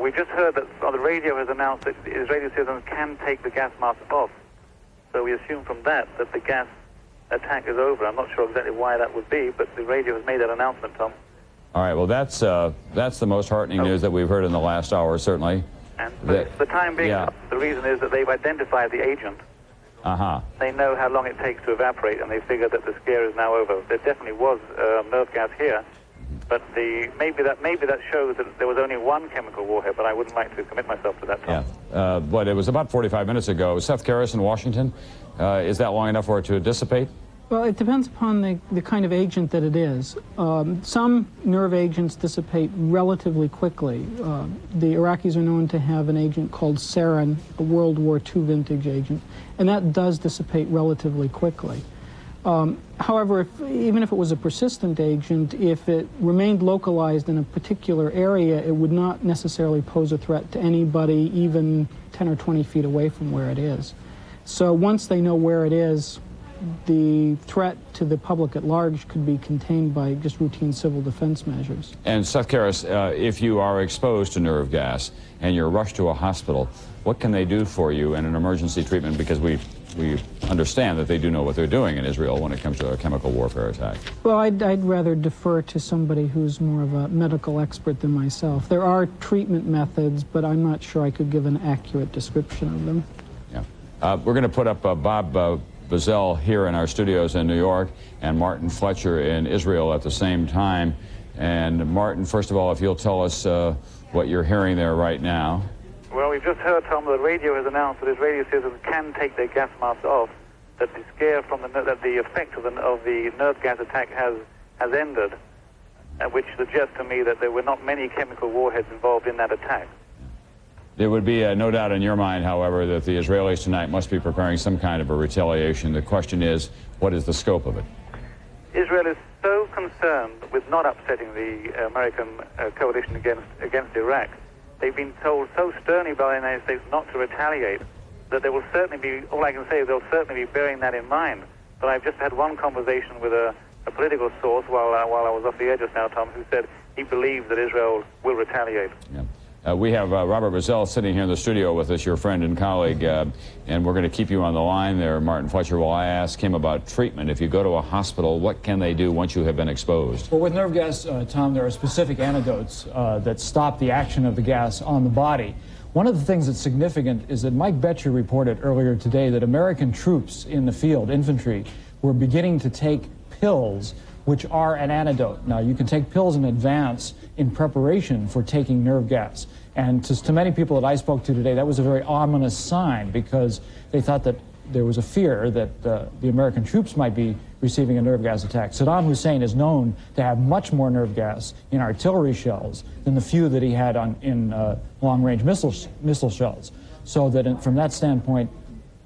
We've just heard that the radio has announced that the Israeli citizens can take the gas mask off. So we assume from that the gas attack is over. I'm not sure exactly why that would be, but the radio has made that announcement, Tom. All right, well, that's the most heartening news that we've heard in the last hour, certainly. And for the time being, the reason is that they've identified the agent. They know how long it takes to evaporate, and they figure that the scare is now over. There definitely was nerve gas here. But maybe that shows that there was only one chemical warhead, but I wouldn't like to commit myself to that. Yeah, but it was about 45 minutes ago. Seth Karras in Washington, is that long enough for it to dissipate? Well, it depends upon the kind of agent that it is. Some nerve agents dissipate relatively quickly. The Iraqis are known to have an agent called sarin, a World War II vintage agent, and that does dissipate relatively quickly. However, even if it was a persistent agent, if it remained localized in a particular area, it would not necessarily pose a threat to anybody even 10 or 20 feet away from where it is. So once they know where it is, the threat to the public at large could be contained by just routine civil defense measures. And Seth Karras, if you are exposed to nerve gas and you're rushed to a hospital, what can they do for you in an emergency treatment? Because we've we understand that they do know what they're doing in Israel when it comes to a chemical warfare attack. Well, I'd rather defer to somebody who's more of a medical expert than myself. There are treatment methods, but I'm not sure I could give an accurate description of them. Yeah. We're going to put up Bob Bazell here in our studios in New York and Martin Fletcher in Israel at the same time. And Martin, first of all, if you'll tell us what you're hearing there right now. Well, we've just heard, Tom, that the radio has announced that Israeli citizens can take their gas masks off, that the scare from that the effect of the nerve gas attack has ended, which suggests to me that there were not many chemical warheads involved in that attack. There would be no doubt in your mind, however, that the Israelis tonight must be preparing some kind of a retaliation. The question is, what is the scope of it? Israel is so concerned with not upsetting the American coalition against Iraq. They've been told so sternly by the United States not to retaliate that there will certainly be, all I can say is they'll certainly be bearing that in mind. But I've just had one conversation with a political source while I was off the air just now, Tom, who said he believes that Israel will retaliate. Yeah. We have Robert Bazell sitting here in the studio with us, your friend and colleague, and we're going to keep you on the line there, Martin Fletcher, while I ask him about treatment. If you go to a hospital, what can they do once you have been exposed? Well, with nerve gas, Tom, there are specific antidotes that stop the action of the gas on the body. One of the things that's significant is that Mike Betcher reported earlier today that American troops in the field, infantry, were beginning to take pills which are an antidote. Now, you can take pills in advance in preparation for taking nerve gas. And to many people that I spoke to today, that was a very ominous sign because they thought that there was a fear that the American troops might be receiving a nerve gas attack. Saddam Hussein is known to have much more nerve gas in artillery shells than the few that he had in long-range missile shells. So that from that standpoint,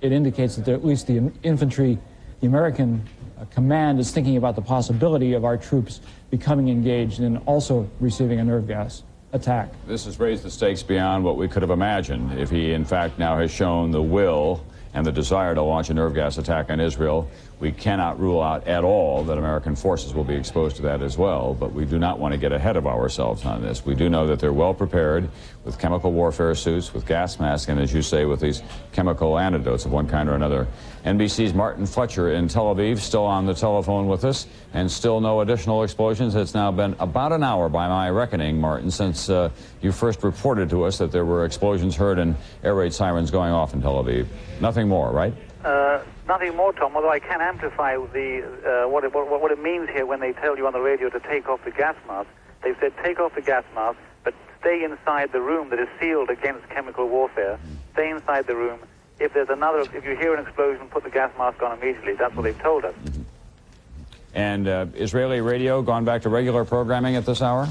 it indicates that at least the infantry, the American command is thinking about the possibility of our troops becoming engaged and also receiving a nerve gas attack. This has raised the stakes beyond what we could have imagined. If he, in fact, now has shown the will and the desire to launch a nerve gas attack on Israel, we cannot rule out at all that American forces will be exposed to that as well, but we do not want to get ahead of ourselves on this. We do know that they're well prepared with chemical warfare suits, with gas masks, and as you say, with these chemical antidotes of one kind or another. NBC's Martin Fletcher in Tel Aviv, still on the telephone with us, and still no additional explosions. It's now been about an hour by my reckoning, Martin, since you first reported to us that there were explosions heard and air raid sirens going off in Tel Aviv. Nothing more, right? Nothing more, Tom, although I can amplify what it means here when they tell you on the radio to take off the gas mask. They've said take off the gas mask, but stay inside the room that is sealed against chemical warfare. Stay inside the room. If you hear an explosion, put the gas mask on immediately. That's what they've told us. Mm-hmm. And Israeli radio gone back to regular programming at this hour?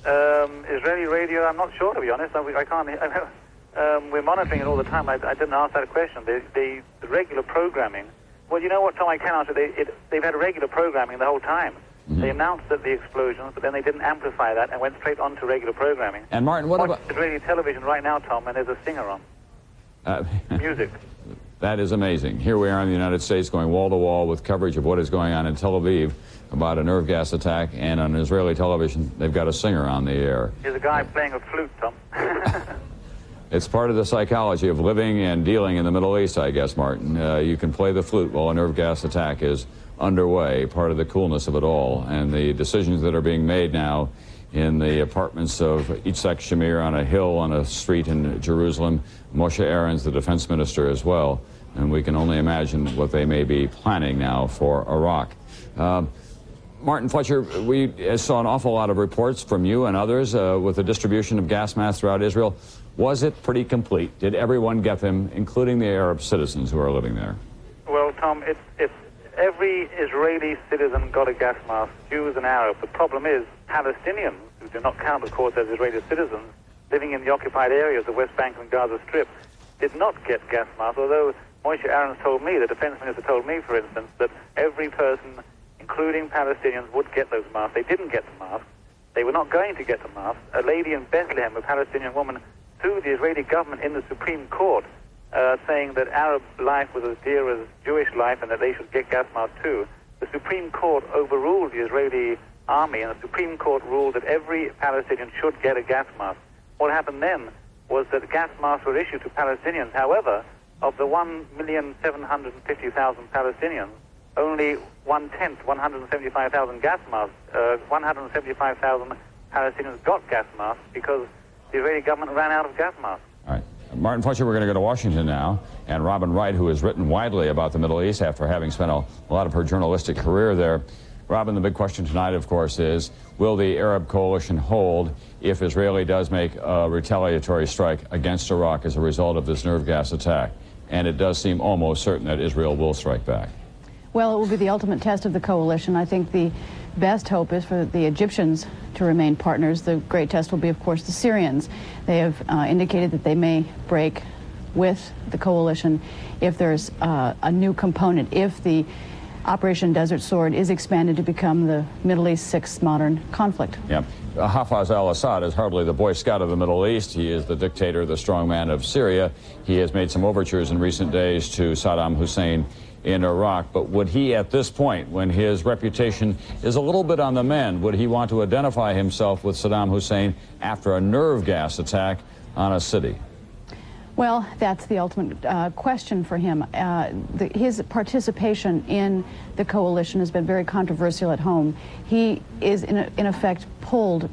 Israeli radio, I'm not sure, to be honest. I can't... we're monitoring it all the time. I didn't ask that question. The regular programming, well, you know what, Tom, I can answer. They've had regular programming the whole time. Mm-hmm. They announced that the explosions, but then they didn't amplify that and went straight on to regular programming. And Martin, what about Israeli television right now, Tom, and there's a singer on. Music. That is amazing. Here we are in the United States going wall to wall with coverage of what is going on in Tel Aviv about a nerve gas attack, and on Israeli television, they've got a singer on the air. There's a guy playing a flute, Tom. It's part of the psychology of living and dealing in the Middle East, I guess, Martin. You can play the flute while a nerve gas attack is underway, part of the coolness of it all. And the decisions that are being made now in the apartments of Yitzhak Shamir on a hill on a street in Jerusalem, Moshe Aaron's the defense minister as well, and we can only imagine what they may be planning now for Iraq. Martin Fletcher, we saw an awful lot of reports from you and others with the distribution of gas masks throughout Israel. Was it pretty complete? Did everyone get them, including the Arab citizens who are living there? Well, Tom, it's every Israeli citizen got a gas mask, Jews and Arabs. The problem is Palestinians, who do not count, of course, as Israeli citizens, living in the occupied areas of West Bank and Gaza Strip, did not get gas masks, although Moshe Aaron told me, the defense minister told me, for instance, that every person, including Palestinians, would get those masks. They didn't get the masks. They were not going to get the masks. A lady in Bethlehem, a Palestinian woman, sued the Israeli government in the Supreme Court, saying that Arab life was as dear as Jewish life and that they should get gas masks too. The Supreme Court overruled the Israeli army, and the Supreme Court ruled that every Palestinian should get a gas mask. What happened then was that gas masks were issued to Palestinians. However, of the 1,750,000 Palestinians, only 1/10, 175,000 gas masks, 175,000 Palestinians got gas masks because the Israeli government ran out of gas masks. All right. Martin Fletcher, we're going to go to Washington now. And Robin Wright, who has written widely about the Middle East after having spent a lot of her journalistic career there. Robin, the big question tonight, of course, is will the Arab coalition hold if Israel does make a retaliatory strike against Iraq as a result of this nerve gas attack? And it does seem almost certain that Israel will strike back. Well, it will be the ultimate test of the coalition. I think the best hope is for the Egyptians to remain partners. The great test will be, of course, the Syrians. They have indicated that they may break with the coalition if there's a new component, if the Operation Desert Sword is expanded to become the Middle East's sixth modern conflict. Yeah. Hafez al-Assad is hardly the Boy Scout of the Middle East. He is the dictator, the strongman of Syria. He has made some overtures in recent days to Saddam Hussein in Iraq. But would he, at this point, when his reputation is a little bit on the mend, would he want to identify himself with Saddam Hussein after a nerve gas attack on a city? Well, that's the ultimate question for him. His participation in the coalition has been very controversial at home. He is, in effect, pulled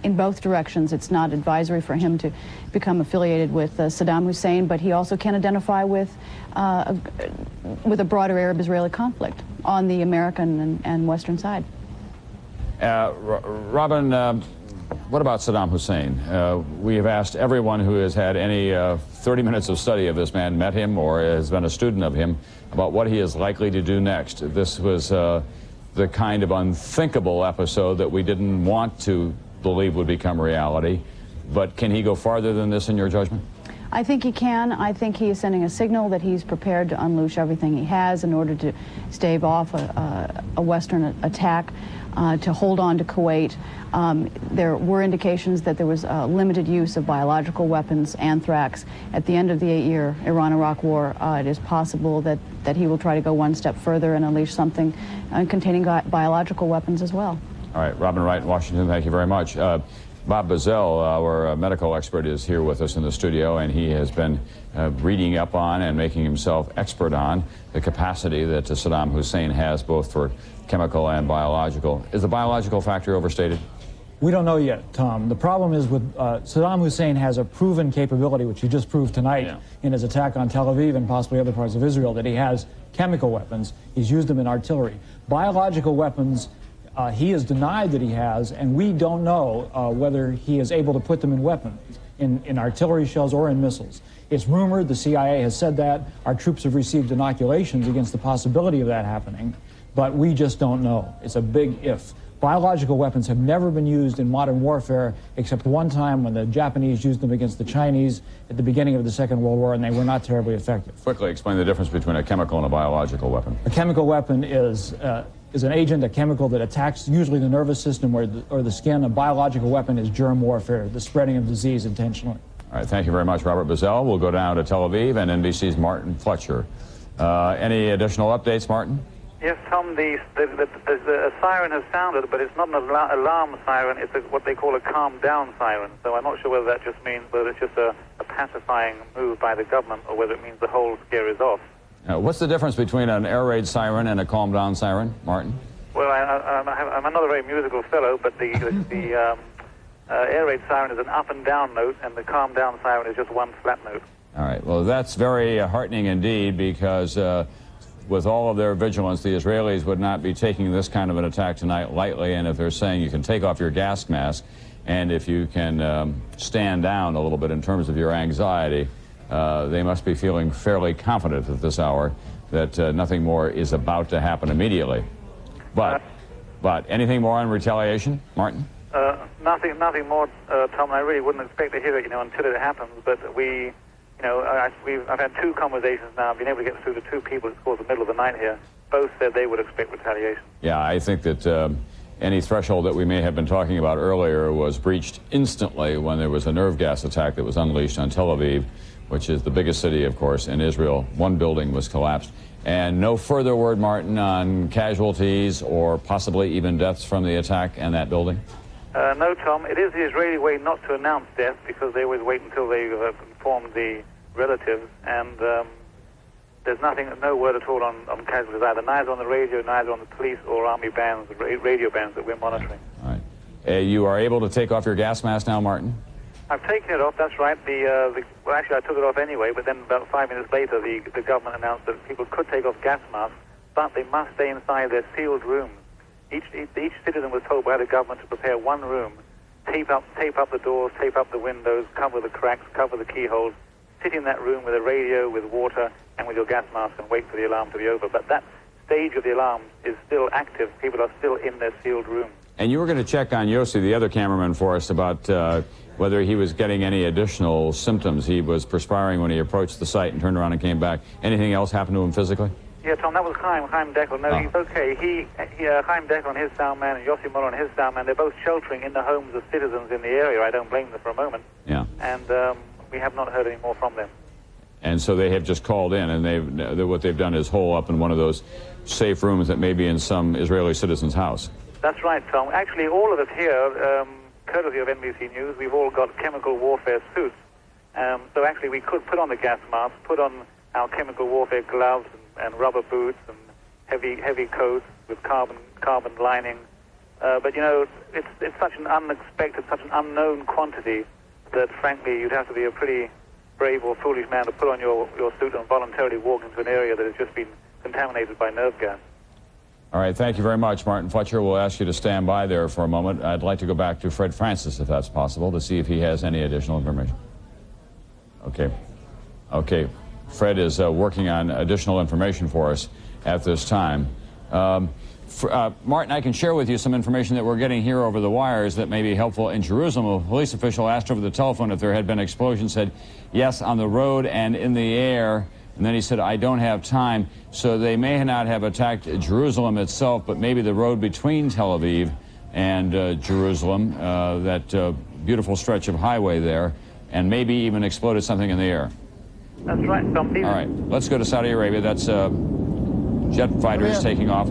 in both directions. It's not advisory for him to become affiliated with Saddam Hussein, but he also can identify with a broader Arab-Israeli conflict on the American and Western side. Robin, what about Saddam Hussein? We have asked everyone who has had any 30 minutes of study of this man, met him or has been a student of him, about what he is likely to do next. This was the kind of unthinkable episode that we didn't want to believe would become reality. But can he go farther than this in your judgment? I think he can. I think he is sending a signal that he's prepared to unleash everything he has in order to stave off a Western attack, to hold on to Kuwait. There were indications that there was limited use of biological weapons, anthrax. At the end of the 8-year Iran-Iraq war, it is possible that he will try to go one step further and unleash something containing biological weapons as well. All right, Robin Wright in Washington, thank you very much. Bob Bazell, our medical expert, is here with us in the studio, and he has been reading up on and making himself expert on the capacity that Saddam Hussein has, both for chemical and biological. Is the biological factor overstated? We don't know yet, Tom. The problem is with Saddam Hussein has a proven capability, which he just proved tonight in his attack on Tel Aviv and possibly other parts of Israel, that he has chemical weapons. He's used them in artillery. Biological weapons, he has denied that he has, and we don't know whether he is able to put them in weapons, in artillery shells or in missiles. It's rumored, the CIA has said that. Our troops have received inoculations against the possibility of that happening, but we just don't know. It's a big if. Biological weapons have never been used in modern warfare except one time when the Japanese used them against the Chinese at the beginning of the Second World War, and they were not terribly effective. Quickly explain the difference between a chemical and a biological weapon. A chemical weapon is an agent, a chemical that attacks usually the nervous system or the skin. A biological weapon is germ warfare, the spreading of disease intentionally. All right, thank you very much, Robert Bazell. We'll go down to Tel Aviv and NBC's Martin Fletcher. Any additional updates, Martin? Yes, Tom, the siren has sounded, but it's not an alarm siren. It's what they call a calm-down siren. So I'm not sure whether that just means that it's just a pacifying move by the government or whether it means the whole scare is off. What's the difference between an air raid siren and a calm-down siren, Martin? Well, I'm not a very musical fellow, but the air raid siren is an up and down note, and the calm-down siren is just one flat note. All right. Well, that's very heartening indeed, because with all of their vigilance, the Israelis would not be taking this kind of an attack tonight lightly. And if they're saying you can take off your gas mask, and if you can stand down a little bit in terms of your anxiety, they must be feeling fairly confident at this hour that nothing more is about to happen immediately. But anything more on retaliation, Martin? Nothing more, Tom. I really wouldn't expect to hear it, until it happens. But I've had two conversations now. I've been able to get through to two people. It's called the middle of the night here. Both said they would expect retaliation. Yeah, I think that any threshold that we may have been talking about earlier was breached instantly when there was a nerve gas attack that was unleashed on Tel Aviv, which is the biggest city, of course, in Israel. One building was collapsed. And no further word, Martin, on casualties or possibly even deaths from the attack and that building? No, Tom. It is the Israeli way not to announce death because they always wait until they've informed the relatives. And there's nothing, no word at all on casualties either, neither on the radio, neither on the police or army bands, radio bands that we're monitoring. All right. You are able to take off your gas mask now, Martin? I've taken it off, that's right. Well, actually, I took it off anyway, but then about 5 minutes later, the government announced that people could take off gas masks, but they must stay inside their sealed rooms. Each citizen was told by the government to prepare one room, tape up the doors, tape up the windows, cover the cracks, cover the keyholes, sit in that room with a radio, with water, and with your gas mask and wait for the alarm to be over. But that stage of the alarm is still active. People are still in their sealed rooms. And you were going to check on Yossi, the other cameraman, for us about whether he was getting any additional symptoms. He was perspiring when he approached the site and turned around and came back. Anything else happened to him physically? Yeah, Tom, that was Chaim Deckel. No, he's okay. Chaim Deckel and his soundman and Yossi Muller and his soundman, they're both sheltering in the homes of citizens in the area. I don't blame them for a moment. Yeah. And we have not heard any more from them. And so they have just called in, and what they've done is hole up in one of those safe rooms that may be in some Israeli citizen's house. That's right, Tom. Actually, all of us here, courtesy of NBC News, we've all got chemical warfare suits. So actually we could put on the gas mask, put on our chemical warfare gloves and rubber boots and heavy coats with carbon lining. But, you know, it's such an unexpected, such an unknown quantity that, frankly, you'd have to be a pretty brave or foolish man to put on your suit and voluntarily walk into an area that has just been contaminated by nerve gas. All right, thank you very much, Martin Fletcher. We'll ask you to stand by there for a moment. I'd like to go back to Fred Francis, if that's possible, to see if he has any additional information. Okay. Fred is working on additional information for us at this time. Martin, I can share with you some information that we're getting here over the wires that may be helpful in Jerusalem. A police official asked over the telephone if there had been explosions, said yes, on the road and in the air. And then he said, I don't have time. So they may not have attacked Jerusalem itself, but maybe the road between Tel Aviv and Jerusalem, that beautiful stretch of highway there, and maybe even exploded something in the air. That's right, Tom. All right, let's go to Saudi Arabia. That's jet fighters taking off.